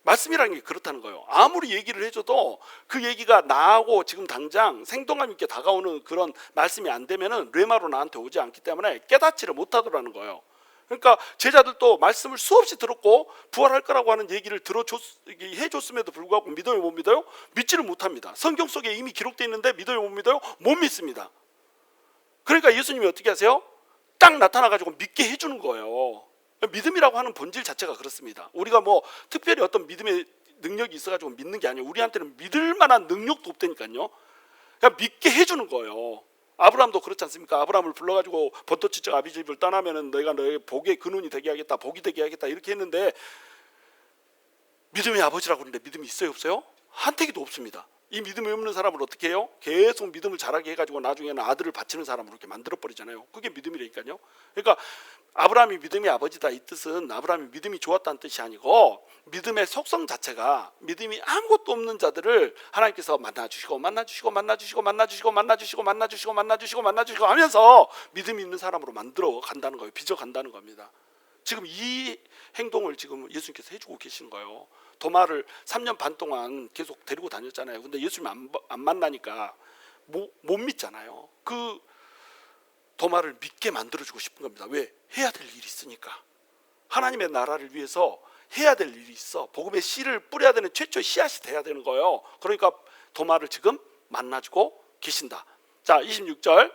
Speaker 1: 말씀이라는 게 그렇다는 거예요. 아무리 얘기를 해줘도 그 얘기가 나하고 지금 당장 생동감 있게 다가오는 그런 말씀이 안 되면은 뇌마로 나한테 오지 않기 때문에 깨닫지를 못하더라는 거예요. 그러니까 제자들도 말씀을 수없이 들었고 부활할 거라고 하는 얘기를 해줬음에도 불구하고 믿어요, 못 믿어요? 믿지를 못합니다. 성경 속에 이미 기록되어 있는데 믿어요, 못 믿어요? 못 믿습니다. 그러니까 예수님이 어떻게 하세요? 딱 나타나가지고 믿게 해주는 거예요. 믿음이라고 하는 본질 자체가 그렇습니다. 우리가 뭐 특별히 어떤 믿음의 능력이 있어가지고 믿는 게 아니에요. 우리한테는 믿을 만한 능력도 없다니까요. 그냥 믿게 해주는 거예요. 아브라함도 그렇지 않습니까? 아브라함을 불러가지고 본토지쪽 아비집을 떠나면은 내가 너의 복의 근원이 되게 하겠다, 복이 되게 하겠다 이렇게 했는데 믿음의 아버지라고 그러는데 믿음이 있어요, 없어요? 한태기도 없습니다. 이 믿음이 없는 사람을 어떻게 해요? 계속 믿음을 잘하게 해가지고 나중에는 아들을 바치는 사람으로 이렇게 만들어버리잖아요. 그게 믿음이라니까요. 그러니까 아브라함이 믿음의 아버지다 이 뜻은 아브라함이 믿음이 좋았다는 뜻이 아니고 믿음의 속성 자체가 믿음이 아무것도 없는 자들을 하나님께서 만나주시고 하면서 믿음이 있는 사람으로 만들어 간다는 거예요. 빚어 간다는 겁니다. 지금 이 행동을 지금 예수님께서 해주고 계시는 거예요. 도마를 3년 반 동안 계속 데리고 다녔잖아요. 근데 예수님 안 만나니까 못 믿잖아요. 그 도마를 믿게 만들어주고 싶은 겁니다. 왜? 해야 될 일이 있으니까. 하나님의 나라를 위해서 해야 될 일이 있어. 복음의 씨를 뿌려야 되는 최초의 씨앗이 돼야 되는 거예요. 그러니까 도마를 지금 만나주고 계신다. 자, 26절.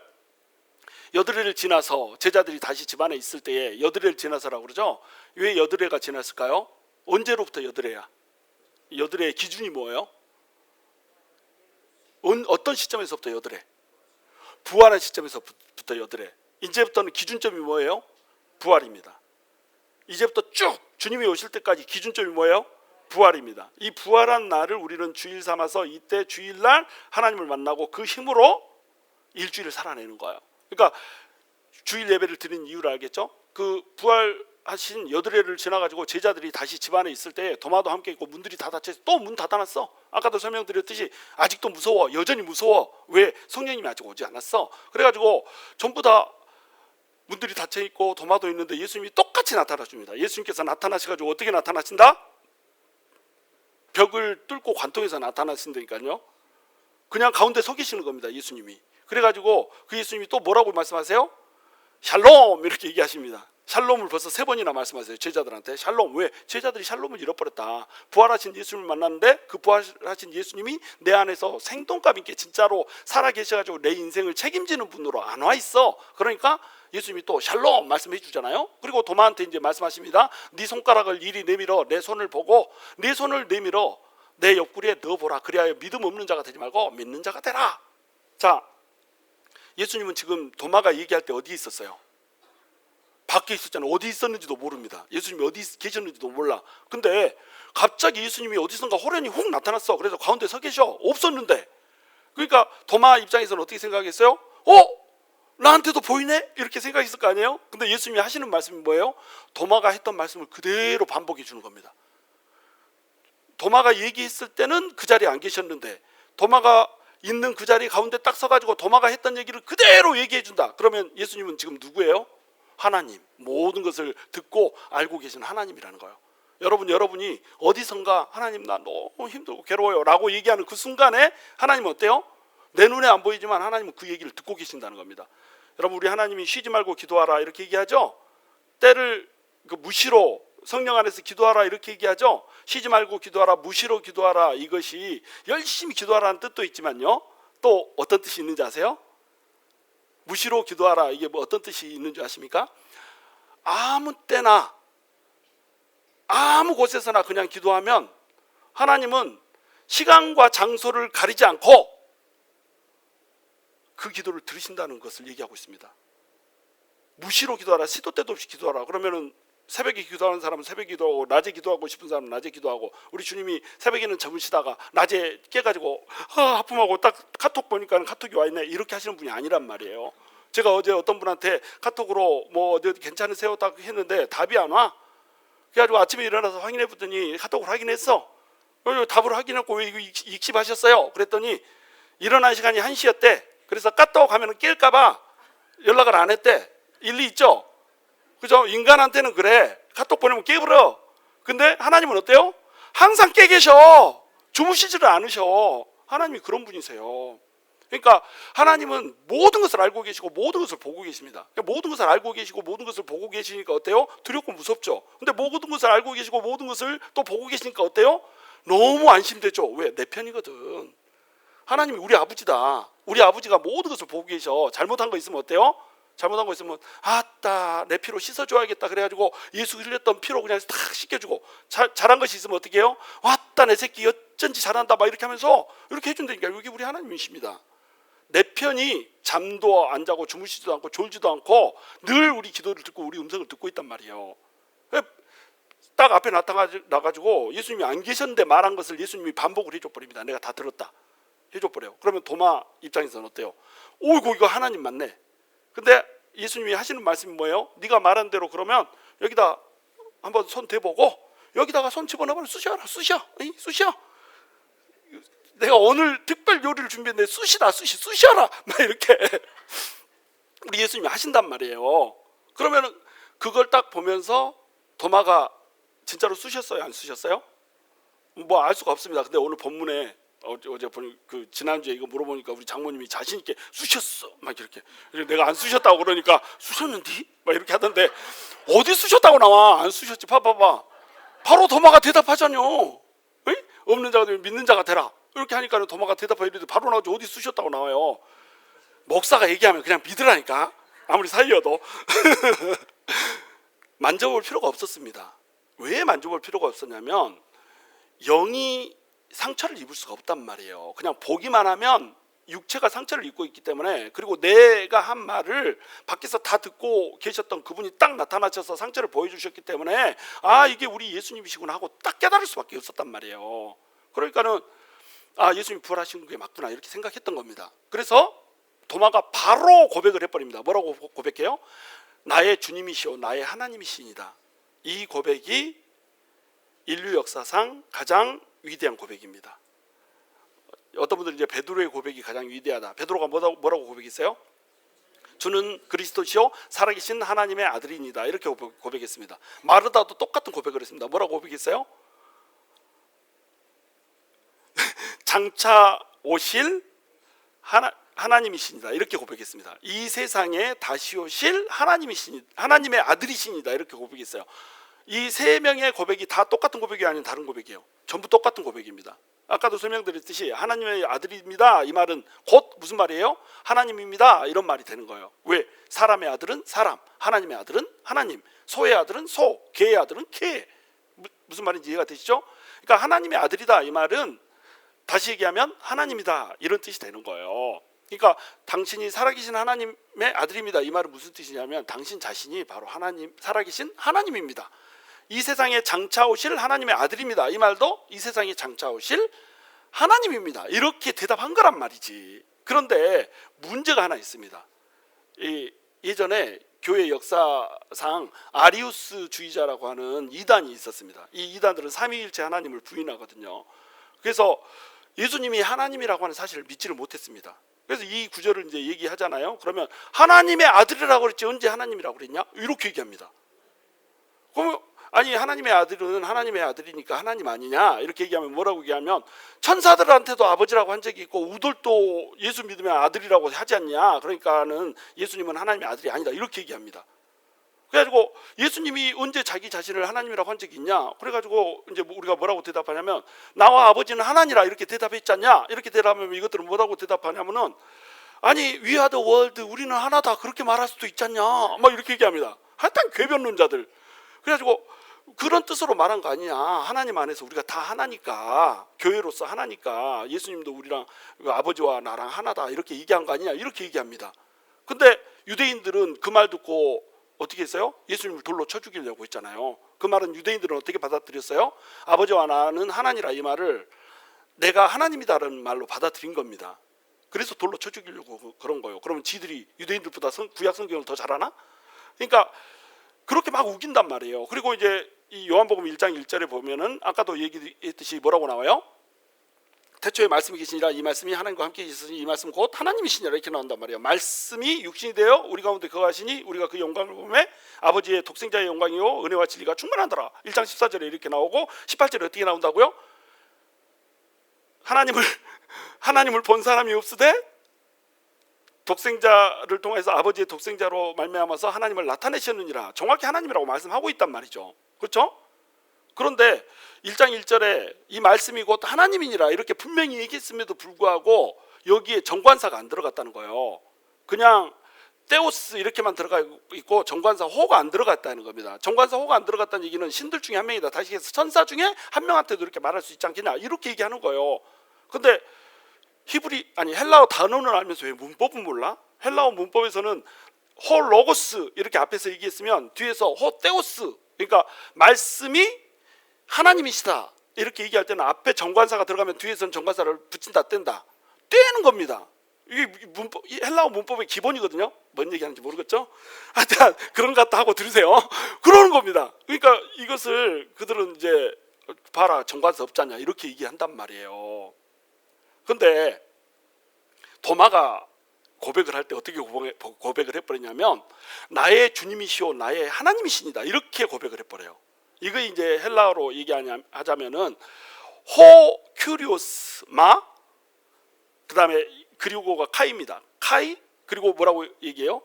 Speaker 1: 여드레를 지나서 제자들이 다시 집안에 있을 때에 여드레를 지나서라고 그러죠. 왜 여드레가 지났을까요? 언제로부터 여드레야? 여드레의 기준이 뭐예요? 어떤 시점에서부터 여드레? 부활한 시점에서부터 여드레. 이제부터는 기준점이 뭐예요? 부활입니다. 이제부터 쭉 주님이 오실 때까지 기준점이 뭐예요? 부활입니다. 이 부활한 날을 우리는 주일 삼아서 이때 주일날 하나님을 만나고 그 힘으로 일주일을 살아내는 거예요. 그러니까 주일 예배를 드린 이유를 알겠죠? 그 부활하신 여드레를 지나가지고 제자들이 다시 집안에 있을 때 도마도 함께 있고 문들이 다 닫혀서 또 문 닫아놨어. 아까도 설명드렸듯이 아직도 무서워. 여전히 무서워. 왜? 성령님이 아직 오지 않았어. 그래가지고 전부 다 문들이 닫혀 있고 도마도 있는데 예수님이 똑같이 나타나 줍니다. 예수님께서 나타나셔가지고 어떻게 나타나신다? 벽을 뚫고 관통해서 나타나신다니까요. 그냥 가운데 서 계시는 겁니다. 예수님이. 그래가지고 그 예수님이 또 뭐라고 말씀하세요? 샬롬 이렇게 얘기하십니다. 샬롬을 벌써 3번이나 말씀하세요. 제자들한테. 샬롬. 왜? 제자들이 샬롬을 잃어버렸다. 부활하신 예수님을 만났는데 그 부활하신 예수님이 내 안에서 생동감 있게 진짜로 살아계셔가지고 내 인생을 책임지는 분으로 안 와 있어. 그러니까 예수님이 또 샬롬 말씀해 주잖아요. 그리고 도마한테 이제 말씀하십니다. 네 손가락을 이리 내밀어 내 손을 보고 네 손을 내밀어 내 옆구리에 넣어보라. 그리하여 믿음 없는 자가 되지 말고 믿는 자가 되라. 자, 예수님은 지금 도마가 얘기할 때 어디에 있었어요? 밖에 있었잖아요. 어디 있었는지도 모릅니다. 예수님이 어디 계셨는지도 몰라. 근데 갑자기 예수님이 어디선가 호련히 훅 나타났어. 그래서 가운데 서 계셔. 없었는데. 그러니까 도마 입장에서는 어떻게 생각했어요? 나한테도 보이네? 이렇게 생각했을 거 아니에요? 근데 예수님이 하시는 말씀이 뭐예요? 도마가 했던 말씀을 그대로 반복해 주는 겁니다. 도마가 얘기했을 때는 그 자리에 안 계셨는데 도마가 있는 그 자리 가운데 딱 서가지고 도마가 했던 얘기를 그대로 얘기해 준다. 그러면 예수님은 지금 누구예요? 하나님. 모든 것을 듣고 알고 계신 하나님이라는 거예요. 여러분이 어디선가 하나님 나 너무 힘들고 괴로워요 라고 얘기하는 그 순간에 하나님은 어때요? 내 눈에 안 보이지만 하나님은 그 얘기를 듣고 계신다는 겁니다. 여러분, 우리 하나님이 쉬지 말고 기도하라 이렇게 얘기하죠. 때를 무시로 성령 안에서 기도하라 이렇게 얘기하죠. 쉬지 말고 기도하라, 무시로 기도하라. 이것이 열심히 기도하라는 뜻도 있지만요, 또 어떤 뜻이 있는지 아세요? 무시로 기도하라, 이게 뭐 어떤 뜻이 있는 줄 아십니까? 아무 때나 아무 곳에서나 그냥 기도하면 하나님은 시간과 장소를 가리지 않고 그 기도를 들으신다는 것을 얘기하고 있습니다. 무시로 기도하라, 시도 때도 없이 기도하라. 그러면은 새벽에 기도하는 사람은 새벽에 기도하고 낮에 기도하고 싶은 사람은 낮에 기도하고 우리 주님이 새벽에는 주무시다가 낮에 깨가지고 하품하고 딱 카톡 보니까 카톡이 와 있네 이렇게 하시는 분이 아니란 말이에요. 제가 어제 어떤 분한테 카톡으로 뭐 어디 괜찮으세요 딱 했는데 답이 안 와. 그래가지고 아침에 일어나서 확인해 보더니 카톡을 확인했어. 답을 확인했고 왜 이거 익십하셨어요? 그랬더니 일어난 시간이 1시였대. 그래서 까떡 하면 깰까봐 연락을 안 했대. 일리 있죠? 그죠? 인간한테는 그래. 카톡 보내면 깨버려. 근데 하나님은 어때요? 항상 깨 계셔. 주무시지를 않으셔. 하나님이 그런 분이세요. 그러니까 하나님은 모든 것을 알고 계시고 모든 것을 보고 계십니다. 모든 것을 알고 계시고 모든 것을 보고 계시니까 어때요? 두렵고 무섭죠. 근데 모든 것을 알고 계시고 모든 것을 또 보고 계시니까 어때요? 너무 안심되죠. 왜? 내 편이거든. 하나님이 우리 아버지다. 우리 아버지가 모든 것을 보고 계셔. 잘못한 거 있으면 어때요? 잘못한 거 있으면 아따 내 피로 씻어줘야겠다 그래가지고 예수 흘렸던 피로 그냥 탁 씻겨주고 잘한 것이 있으면 어떻게 해요? 왔다 내 새끼 어쩐지 잘한다 막 이렇게 하면서 이렇게 해준다니까. 여기 우리 하나님이십니다. 내 편이 잠도 안 자고 주무시지도 않고 졸지도 않고 늘 우리 기도를 듣고 우리 음성을 듣고 있단 말이에요. 딱 앞에 나가지고 예수님이 안 계셨는데 말한 것을 예수님이 반복을 해줘버립니다. 내가 다 들었다 해줘버려요. 그러면 도마 입장에서는 어때요? 오이고 이거 하나님 맞네. 근데 예수님이 하시는 말씀이 뭐예요? 네가 말한 대로 그러면 여기다 한번 손 대보고 여기다가 손 집어넣으면 쑤셔. 내가 오늘 특별 요리를 준비했는데 쑤셔라 막 이렇게 우리 예수님이 하신단 말이에요. 그러면 그걸 딱 보면서 도마가 진짜로 쑤셨어요? 안 쑤셨어요? 뭐 알 수가 없습니다. 근데 오늘 본문에 어제 보니 그 지난주에 이거 물어보니까 우리 장모님이 자신 있게 쑤셨어 막 이렇게 내가 안 쑤셨다고 그러니까 쑤셨는디? 막 이렇게 하던데 어디 쑤셨다고 나와? 안 쑤셨지. 봐봐 바로 도마가 대답하잖요. 에이? 없는 자가 되면 믿는 자가 되라 이렇게 하니까 도마가 대답하고 이러더니 바로 나오죠. 어디 쑤셨다고 나와요. 목사가 얘기하면 그냥 믿으라니까. 아무리 사이여도 만져볼 필요가 없었습니다. 왜 만져볼 필요가 없었냐면 영이 상처를 입을 수가 없단 말이에요. 그냥 보기만 하면 육체가 상처를 입고 있기 때문에. 그리고 내가 한 말을 밖에서 다 듣고 계셨던 그분이 딱 나타나셔서 상처를 보여주셨기 때문에 아 이게 우리 예수님이시구나 하고 딱 깨달을 수밖에 없었단 말이에요. 그러니까는 아 예수님이 부활하신 게 맞구나 이렇게 생각했던 겁니다. 그래서 도마가 바로 고백을 해버립니다. 뭐라고 고백해요? 나의 주님이시오 나의 하나님이시니다. 이 고백이 인류 역사상 가장 위대한 고백입니다. 어떤 분들은 이제 베드로의 고백이 가장 위대하다. 베드로가 뭐라고 고백했어요? 주는 그리스도시요 살아계신 하나님의 아들입니다. 이렇게 고백했습니다. 마르다도 똑같은 고백을 했습니다. 뭐라고 고백했어요? 장차 오실 하나님이십니다. 이렇게 고백했습니다. 이 세상에 다시 오실 하나님의 아들이십니다. 이렇게 고백했어요. 이 세 명의 고백이 다 똑같은 고백이 아닌 다른 고백이에요. 전부 똑같은 고백입니다. 아까도 설명드렸듯이 하나님의 아들입니다. 이 말은 곧 무슨 말이에요? 하나님입니다. 이런 말이 되는 거예요. 왜? 사람의 아들은 사람, 하나님의 아들은 하나님, 소의 아들은 소, 개의 아들은 개. 무슨 말인지 이해가 되시죠? 그러니까 하나님의 아들이다 이 말은 다시 얘기하면 하나님이다 이런 뜻이 되는 거예요. 그러니까 당신이 살아계신 하나님의 아들입니다. 이 말은 무슨 뜻이냐면 당신 자신이 바로 하나님, 살아계신 하나님입니다. 이 세상에 장차 오실 하나님의 아들입니다. 이 말도 이 세상에 장차 오실 하나님입니다. 이렇게 대답한 거란 말이지. 그런데 문제가 하나 있습니다. 예전에 교회 역사상 아리우스주의자라고 하는 이단이 있었습니다. 이 이단들은 삼위일체 하나님을 부인하거든요. 그래서 예수님이 하나님이라고 하는 사실을 믿지를 못했습니다. 그래서 이 구절을 이제 얘기하잖아요. 그러면 하나님의 아들이라고 그랬지 언제 하나님이라고 그랬냐? 이렇게 얘기합니다. 그러면 아니 하나님의 아들은 하나님의 아들이니까 하나님 아니냐 이렇게 얘기하면 뭐라고 얘기하면 천사들한테도 아버지라고 한 적이 있고 우들도 예수 믿으면 아들이라고 하지 않냐. 그러니까는 예수님은 하나님의 아들이 아니다 이렇게 얘기합니다. 그래가지고 예수님이 언제 자기 자신을 하나님이라고 한 적이 있냐. 그래가지고 이제 우리가 뭐라고 대답하냐면 나와 아버지는 하나니라 이렇게 대답했지 않냐. 이렇게 대답하면 이것들은 뭐라고 대답하냐면은 아니 we are the world 우리는 하나다 그렇게 말할 수도 있잖냐 막 이렇게 얘기합니다. 하여튼 궤변론자들. 그래가지고 그런 뜻으로 말한 거 아니냐. 하나님 안에서 우리가 다 하나니까 교회로서 하나니까 예수님도 우리랑 아버지와 나랑 하나다 이렇게 얘기한 거 아니냐 이렇게 얘기합니다. 근데 유대인들은 그 말 듣고 어떻게 했어요? 예수님을 돌로 쳐 죽이려고 했잖아요. 그 말은 유대인들은 어떻게 받아들였어요? 아버지와 나는 하나니라, 이 말을 내가 하나님이다라는 말로 받아들인 겁니다. 그래서 돌로 쳐 죽이려고 그런 거예요. 그러면 지들이 유대인들보다 구약 성경을 더 잘 아나? 그러니까 그렇게 막 우긴단 말이에요. 그리고 이제 이 요한복음 1장 1절에 보면은 아까도 얘기했듯이 뭐라고 나와요? 태초에 말씀이 계시니라, 이 말씀이 하나님과 함께 있으니 이 말씀 곧 하나님이시니라, 이렇게 나온단 말이에요. 말씀이 육신이 되어 우리 가운데 거하시니 우리가 그 영광을 보매 아버지의 독생자의 영광이요 은혜와 진리가 충만하더라. 1장 14절에 이렇게 나오고 18절에 어떻게 나온다고요? 하나님을 본 사람이 없으되 독생자를 통해서 아버지의 독생자로 말미암아서 하나님을 나타내셨느니라. 정확히 하나님이라고 말씀하고 있단 말이죠. 그렇죠? 그런데 1장 1절에 이 말씀이 곧 하나님이니라 이렇게 분명히 얘기했음에도 불구하고 여기에 정관사가 안 들어갔다는 거예요. 그냥 테오스 이렇게만 들어가 있고 정관사 호가 안 들어갔다는 겁니다. 정관사 호가 안 들어갔다는 얘기는 신들 중에 한 명이다, 다시 해서 천사 중에 한 명한테도 이렇게 말할 수 있지 않겠냐, 이렇게 얘기하는 거예요. 근데 헬라어 단어는 알면서 왜 문법은 몰라? 헬라어 문법에서는 호 로고스 이렇게 앞에서 얘기했으면 뒤에서 호 테오스, 그러니까 말씀이 하나님이시다 이렇게 얘기할 때는 앞에 정관사가 들어가면 뒤에서는 정관사를 붙인다, 뗀다, 떼는 겁니다. 이게 문법, 헬라어 문법의 기본이거든요. 뭔 얘기하는지 모르겠죠? 하여튼 그런 것 같다 하고 들으세요. 그러는 겁니다. 그러니까 이것을 그들은 이제 봐라, 정관사 없잖냐 이렇게 얘기한단 말이에요. 근데 도마가 고백을 할 때 어떻게 고백을 해버리냐면 나의 주님이시오 나의 하나님이시니다 이렇게 고백을 해버려요. 이거 이제 헬라어로 얘기하자면은 호 큐리오스 마, 그 다음에 그리고가 카이입니다. 카이, 그리고 뭐라고 얘기해요?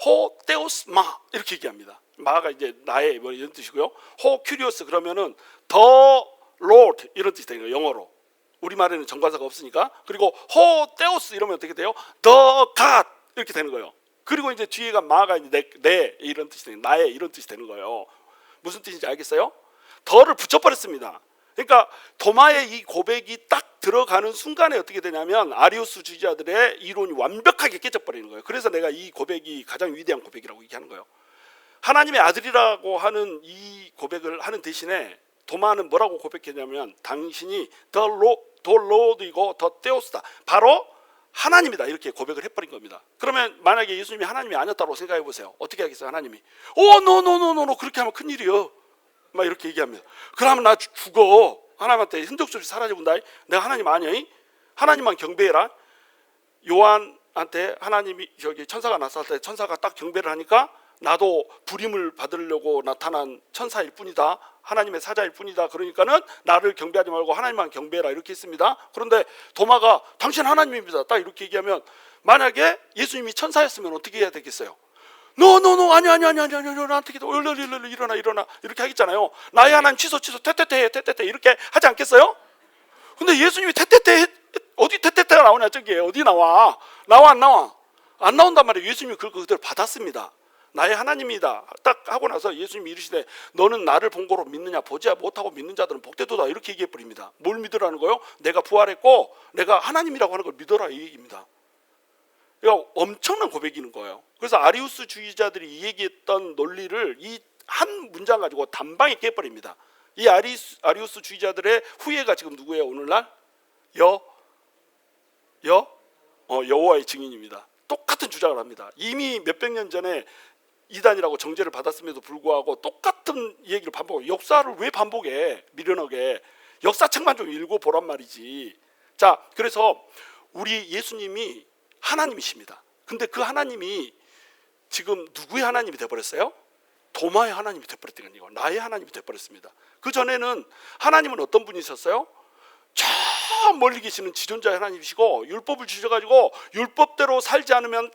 Speaker 1: 호 테오스 마 이렇게 얘기합니다. 마가 이제 나의 뭐 이런 뜻이고요. 호 큐리오스 그러면은 더 로드 이런 뜻이 되는 거예요, 영어로. 우리말에는 정관사가 없으니까. 그리고 호 테오스 이러면 어떻게 돼요? 더 갓 이렇게 되는 거예요. 그리고 이제 뒤에가 마가 이제 내 이런 뜻이 되는, 나의 이런 뜻이 되는 거예요. 무슨 뜻인지 알겠어요? 더를 붙여버렸습니다. 그러니까 도마의 이 고백이 딱 들어가는 순간에 어떻게 되냐면 아리우스 주의자들의 이론이 완벽하게 깨져버리는 거예요. 그래서 내가 이 고백이 가장 위대한 고백이라고 얘기하는 거예요. 하나님의 아들이라고 하는 이 고백을 하는 대신에 도마는 뭐라고 고백했냐면 당신이 더 로드이고 더 테오스다, 바로 하나님이다 이렇게 고백을 해버린 겁니다. 그러면 만약에 예수님이 하나님이 아니었다고 생각해 보세요. 어떻게 하겠어요? 하나님이 노 그렇게 하면 큰일이요 막 이렇게 얘기합니다. 그러면 나 죽어. 하나님한테 흔적없이 사라져본다. 내가 하나님 아니야? 하나님만 경배해라. 요한한테 하나님이 천사가 나타날 때 천사가 딱 경배를 하니까 나도 부림을 받으려고 나타난 천사일 뿐이다, 하나님의 사자일 뿐이다, 그러니까는 나를 경배하지 말고 하나님만 경배해라 이렇게 했습니다. 그런데 도마가 당신 하나님입니다 딱 이렇게 얘기하면 만약에 예수님이 천사였으면 어떻게 해야 되겠어요? 노 아니 나한테 일어나 이렇게 하겠잖아요. 나의 하나님 취소 테테테 이렇게 하지 않겠어요? 근데 예수님이 테테테, 어디 테테테가 나오냐, 저기 어디 나와 안 나와? 안 나온단 말이에요. 예수님이 그걸 그대로 받았습니다. 나의 하나님이다 딱 하고 나서 예수님이 이르시되 너는 나를 본고로 믿느냐, 보지 못하고 믿는 자들은 복되도다 이렇게 얘기해 버립니다. 뭘 믿으라는 거요? 내가 부활했고 내가 하나님이라고 하는 걸 믿어라 이 얘기입니다. 그러니까 엄청난 고백이는 거예요. 그래서 아리우스 주의자들이 이 얘기했던 논리를 이 한 문장 가지고 단방에 깨버립니다. 이 아리우스 주의자들의 후예가 지금 누구예요? 오늘날 여호와의 증인입니다. 똑같은 주장을 합니다. 이미 몇백 년 전에 이단이라고 정죄를 받았음에도 불구하고 똑같은 얘기를 반복해요. 역사를 왜 반복해? 미련하게 역사책만 좀 읽어보란 말이지. 자, 그래서 우리 예수님이 하나님이십니다. 근데 그 하나님이 지금 누구의 하나님이 되어버렸어요? 도마의 하나님이 되어버렸다는 거, 나의 하나님이 되어버렸습니다. 그 전에는 하나님은 어떤 분이셨어요? 저 멀리 계시는 지존자의 하나님이시고 율법을 주셔가지고 율법대로 살지 않으면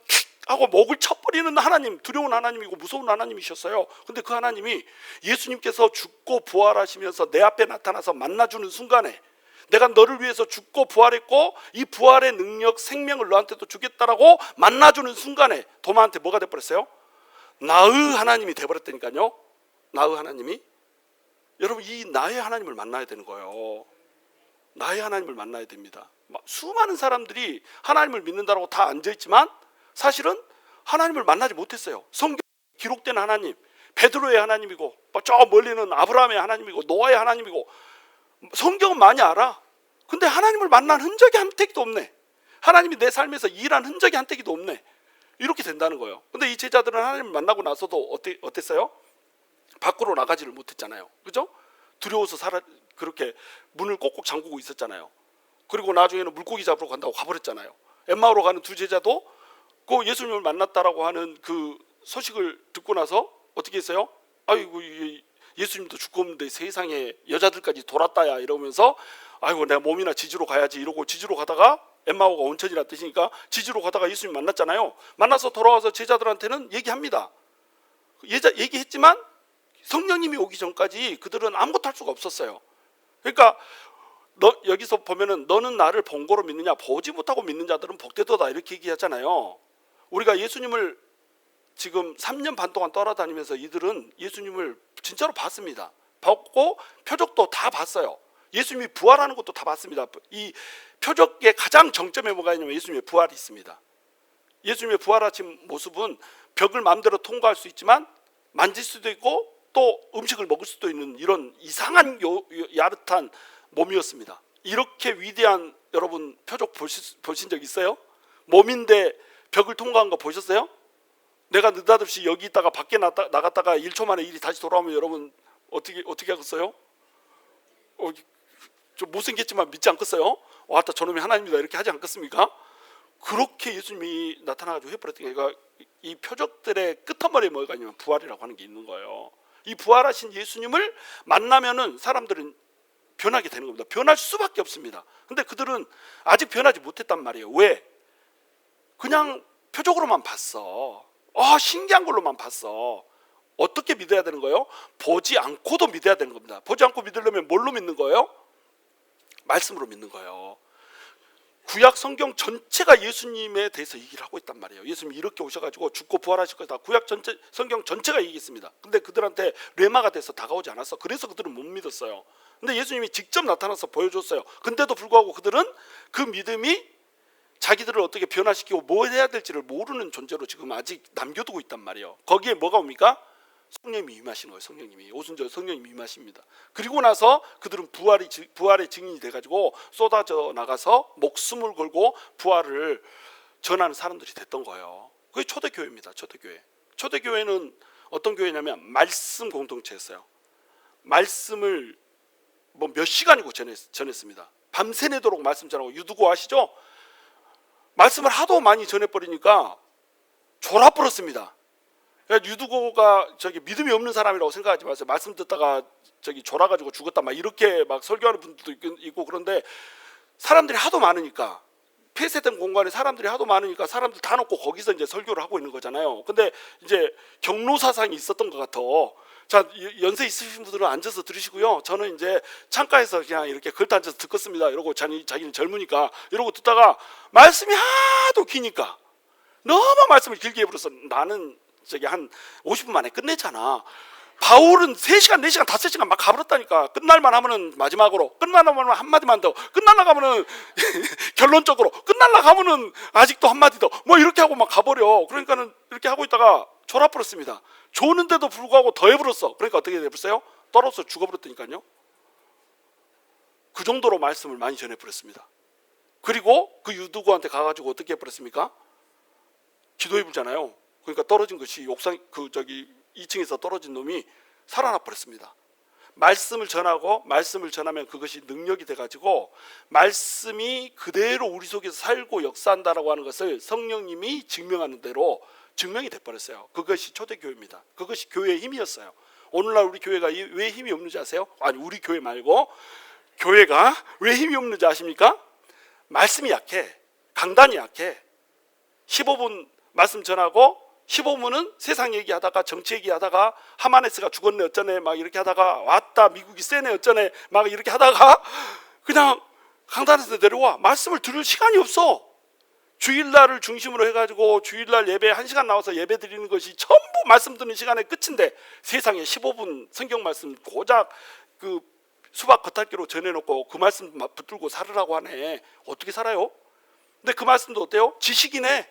Speaker 1: 하고 목을 쳐버리는 하나님, 두려운 하나님이고 무서운 하나님이셨어요. 근데 그 하나님이 예수님께서 죽고 부활하시면서 내 앞에 나타나서 만나주는 순간에 내가 너를 위해서 죽고 부활했고 이 부활의 능력, 생명을 너한테도 주겠다라고 만나주는 순간에 도마한테 뭐가 돼버렸어요? 나의 하나님이 돼버렸다니까요. 나의 하나님이. 여러분, 이 나의 하나님을 만나야 되는 거예요. 나의 하나님을 만나야 됩니다. 수많은 사람들이 하나님을 믿는다고 다 앉아있지만 사실은 하나님을 만나지 못했어요. 성경 기록된 하나님, 베드로의 하나님이고 저 멀리는 아브라함의 하나님이고 노아의 하나님이고 성경은 많이 알아. 근데 하나님을 만난 흔적이 한 떼기도 없네. 하나님이 내 삶에서 일한 흔적이 한 떼기도 없네. 이렇게 된다는 거예요. 근데 이 제자들은 하나님을 만나고 나서도 어땠어요? 밖으로 나가지를 못했잖아요. 그죠? 두려워서 그렇게 문을 꼭꼭 잠그고 있었잖아요. 그리고 나중에는 물고기 잡으러 간다고 가버렸잖아요. 엠마오로 가는 두 제자도 그 예수님을 만났다라고 하는 그 소식을 듣고 나서 어떻게 했어요? 아이고 예수님도 죽고 없는데 세상에 여자들까지 돌았다야 이러면서 아이고 내가 몸이나 지지로 가야지 이러고 지지로 가다가 엠마오가 온천이라 뜻이니까 지지로 가다가 예수님 만났잖아요. 만나서 돌아와서 제자들한테는 얘기합니다. 얘기했지만 성령님이 오기 전까지 그들은 아무것도 할 수가 없었어요. 그러니까 여기서 보면은 너는 나를 본고로 믿느냐 보지 못하고 믿는 자들은 복되도다 이렇게 얘기하잖아요. 우리가 예수님을 지금 3년 반 동안 따라다니면서 이들은 예수님을 진짜로 봤습니다. 봤고 표적도 다 봤어요. 예수님이 부활하는 것도 다 봤습니다. 이 표적의 가장 정점에 뭐가 있냐면 예수님의 부활이 있습니다. 예수님의 부활하신 모습은 벽을 마음대로 통과할 수 있지만 만질 수도 있고 또 음식을 먹을 수도 있는 이런 이상한 야릇한 몸이었습니다. 이렇게 위대한 여러분 표적 보신 적 있어요? 몸인데 벽을 통과한 거 보셨어요? 내가 느닷없이 여기 있다가 밖에 나갔다가 1초 만에 일이 다시 돌아오면 여러분 어떻게 하겠어요? 좀 못생겼지만 믿지 않겠어요? 왔다 저놈이 하나님이다 이렇게 하지 않겠습니까? 그렇게 예수님이 나타나가지고 해버렸던 게 이 표적들의 끝머리에 뭐가 있냐면 부활이라고 하는 게 있는 거예요. 이 부활하신 예수님을 만나면은 사람들은 변하게 되는 겁니다. 변할 수밖에 없습니다. 근데 그들은 아직 변하지 못했단 말이에요. 왜? 그냥 표적으로만 봤어. 신기한 걸로만 봤어. 어떻게 믿어야 되는 거예요? 보지 않고도 믿어야 되는 겁니다. 보지 않고 믿으려면 뭘로 믿는 거예요? 말씀으로 믿는 거예요. 구약 성경 전체가 예수님에 대해서 얘기를 하고 있단 말이에요. 예수님이 이렇게 오셔가지고 죽고 부활하실 거다. 구약 전체 성경 전체가 얘기했습니다. 근데 그들한테 뇌마가 돼서 다가오지 않았어. 그래서 그들은 못 믿었어요. 근데 예수님이 직접 나타나서 보여줬어요. 근데도 불구하고 그들은 그 믿음이 자기들을 어떻게 변화시키고 뭘 해야 될지를 모르는 존재로 지금 아직 남겨두고 있단 말이에요. 거기에 뭐가 옵니까? 성령님이 임하시는 거예요. 성령님이 오순절 성령님이 임하십니다. 그리고 나서 그들은 부활의 증인이 돼가지고 쏟아져 나가서 목숨을 걸고 부활을 전하는 사람들이 됐던 거예요. 그게 초대교회입니다. 초대교회. 초대교회는 어떤 교회냐면 말씀 공동체였어요. 말씀을 몇 시간이고 전했습니다. 밤새내도록 말씀 전하고 유두고 아시죠? 말씀을 하도 많이 전해버리니까 졸아버렸습니다. 유두고가 믿음이 없는 사람이라고 생각하지 마세요. 말씀 듣다가 졸아가지고 죽었다 막 이렇게 막 설교하는 분들도 있고 그런데 사람들이 하도 많으니까 폐쇄된 공간에 사람들이 하도 많으니까 사람들 다 놓고 거기서 이제 설교를 하고 있는 거잖아요. 근데 이제 경로 사상이 있었던 것 같아. 자, 연세 있으신 분들은 앉아서 들으시고요. 저는 이제 창가에서 그냥 이렇게 걸터 앉아서 듣겠습니다. 이러고 자기는 젊으니까 이러고 듣다가 말씀이 하도 기니까 너무 말씀을 길게 해버려서 나는 한 50분 만에 끝내잖아. 바울은 3시간, 4시간, 5시간 막 가버렸다니까. 끝날만 하면은 마지막으로, 끝날만 하면 한마디만 더, 끝날라 하면은 결론적으로, 끝날라 하면은 아직도 한마디 더, 이렇게 하고 막 가버려. 그러니까는 이렇게 하고 있다가 졸아버렸습니다. 조는데도 불구하고 더 해버렸어. 그러니까 어떻게 해버렸어요? 떨어져서 죽어버렸다니까요. 그 정도로 말씀을 많이 전해버렸습니다. 그리고 그 유두고한테 가가지고 어떻게 해버렸습니까? 기도해보잖아요. 그러니까 떨어진 것이 2층에서 떨어진 놈이 살아나 버렸습니다. 말씀을 전하고 말씀을 전하면 그것이 능력이 돼가지고 말씀이 그대로 우리 속에서 살고 역사한다라고 하는 것을 성령님이 증명하는 대로 증명이 돼버렸어요. 그것이 초대교회입니다. 그것이 교회의 힘이었어요. 오늘날 우리 교회가 왜 힘이 없는지 아세요? 아니 우리 교회 말고 교회가 왜 힘이 없는지 아십니까? 말씀이 약해. 강단이 약해. 15분 말씀 전하고 15분은 세상 얘기하다가 정치 얘기하다가 하마네스가 죽었네 어쩌네 막 이렇게 하다가 왔다 미국이 세네 어쩌네 막 이렇게 하다가 그냥 강단에서 내려와. 말씀을 들을 시간이 없어. 주일날을 중심으로 해가지고 주일날 예배 1시간 나와서 예배 드리는 것이 전부 말씀 듣는 시간의 끝인데 세상에 15분 성경 말씀 고작 그 수박 겉핥기로 전해놓고 그 말씀 붙들고 살으라고 하네. 어떻게 살아요? 근데 그 말씀도 어때요? 지식이네.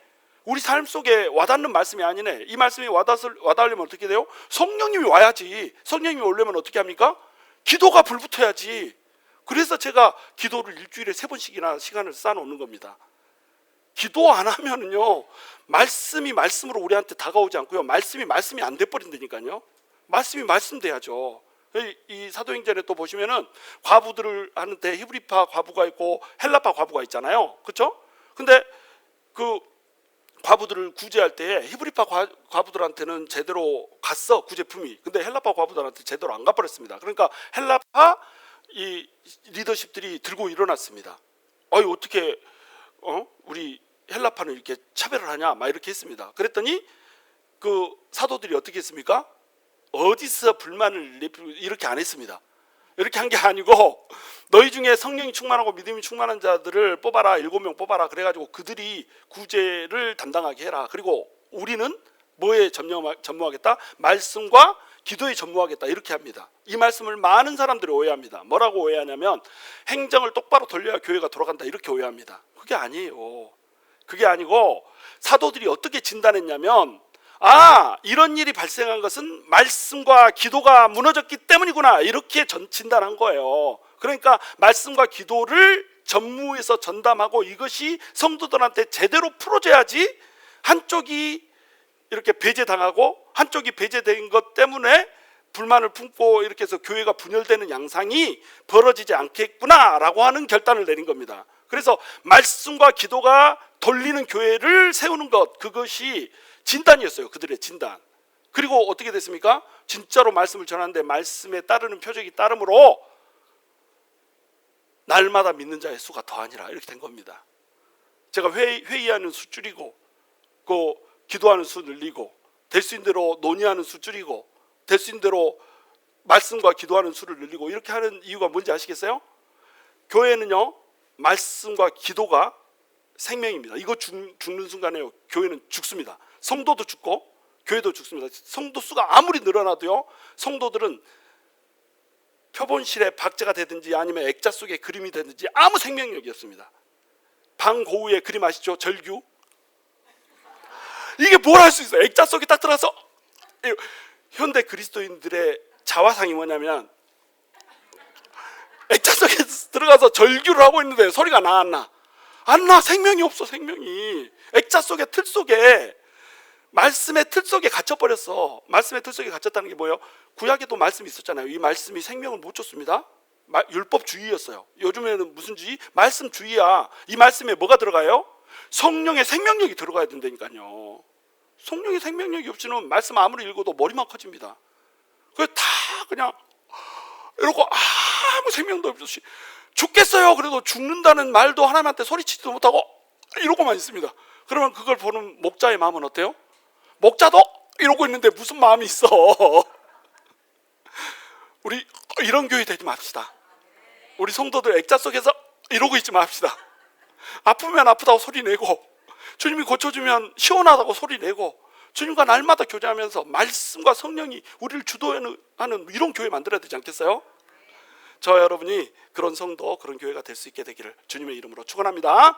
Speaker 1: 우리 삶 속에 와닿는 말씀이 아니네. 이 말씀이 와닿으려면 어떻게 돼요? 성령님이 와야지. 성령님이 오려면 어떻게 합니까? 기도가 불붙어야지. 그래서 제가 기도를 일주일에 3번씩이나 시간을 쌓아놓는 겁니다. 기도 안 하면은요, 말씀이 말씀으로 우리한테 다가오지 않고요, 말씀이 안 돼버린다니까요. 말씀이 말씀돼야죠. 이 사도행전에 또 보시면은 과부들을 하는데 히브리파 과부가 있고 헬라파 과부가 있잖아요. 그렇죠? 근데 그 과부들을 구제할 때 히브리파 과부들한테는 제대로 갔어, 구제품이. 근데 헬라파 과부들한테 제대로 안 가버렸습니다. 그러니까 헬라파 이 리더십들이 들고 일어났습니다. 어떻게 우리 헬라파는 이렇게 차별을 하냐, 막 이렇게 했습니다. 그랬더니 그 사도들이 어떻게 했습니까? 어디서 불만을 이렇게 안 했습니다. 이렇게 한 게 아니고, 너희 중에 성령이 충만하고 믿음이 충만한 자들을 뽑아라, 7명 뽑아라. 그래가지고 그들이 구제를 담당하게 해라. 그리고 우리는 뭐에 전무하겠다? 말씀과 기도에 전무하겠다. 이렇게 합니다. 이 말씀을 많은 사람들이 오해합니다. 뭐라고 오해하냐면 행정을 똑바로 돌려야 교회가 돌아간다, 이렇게 오해합니다. 그게 아니에요. 그게 아니고, 사도들이 어떻게 진단했냐면, 이런 일이 발생한 것은 말씀과 기도가 무너졌기 때문이구나, 이렇게 진단한 거예요. 그러니까 말씀과 기도를 전무해서 전담하고 이것이 성도들한테 제대로 풀어져야지, 한쪽이 이렇게 배제당하고 한쪽이 배제된 것 때문에 불만을 품고 이렇게 해서 교회가 분열되는 양상이 벌어지지 않겠구나라고 하는 결단을 내린 겁니다. 그래서 말씀과 기도가 돌리는 교회를 세우는 것, 그것이 진단이었어요. 그들의 진단. 그리고 어떻게 됐습니까? 진짜로 말씀을 전하는데 말씀에 따르는 표적이 따름으로 날마다 믿는 자의 수가 더하니라, 이렇게 된 겁니다. 제가 회의하는 수 줄이고, 그 기도하는 수 늘리고, 될 수 있는 대로 논의하는 수 줄이고, 될 수 있는 대로 말씀과 기도하는 수를 늘리고, 이렇게 하는 이유가 뭔지 아시겠어요? 교회는요, 말씀과 기도가 생명입니다. 이거 죽는 순간에 교회는 죽습니다. 성도도 죽고 교회도 죽습니다. 성도 수가 아무리 늘어나도요, 성도들은 표본실에 박제가 되든지 아니면 액자 속에 그림이 되든지 아무 생명력이 없습니다. 방고우의 그림 아시죠? 절규. 이게 뭘 할 수 있어요? 액자 속에 딱 들어가서. 현대 그리스도인들의 자화상이 뭐냐면, 액자 속에 들어가서 절규를 하고 있는데 소리가 나, 안 나? 안 나. 생명이 없어. 생명이. 액자 속에, 틀 속에, 말씀의 틀 속에 갇혀버렸어. 말씀의 틀 속에 갇혔다는 게 뭐예요? 구약에도 말씀이 있었잖아요. 이 말씀이 생명을 못 줬습니다. 율법주의였어요. 요즘에는 무슨 주의? 말씀주의야. 이 말씀에 뭐가 들어가요? 성령의 생명력이 들어가야 된다니까요. 성령의 생명력이 없이는 말씀 아무리 읽어도 머리만 커집니다. 그래서 다 그냥 이러고 아무 생명도 없이 죽겠어요. 그래도 죽는다는 말도 하나님한테 소리치지도 못하고 이러고만 있습니다. 그러면 그걸 보는 목자의 마음은 어때요? 목자도 이러고 있는데 무슨 마음이 있어? 우리 이런 교회 되지 맙시다. 우리 성도들 액자 속에서 이러고 있지 맙시다. 아프면 아프다고 소리 내고, 주님이 고쳐주면 시원하다고 소리 내고, 주님과 날마다 교제하면서 말씀과 성령이 우리를 주도하는 이런 교회 만들어야 되지 않겠어요? 저 여러분이 그런 성도, 그런 교회가 될 수 있게 되기를 주님의 이름으로 축원합니다.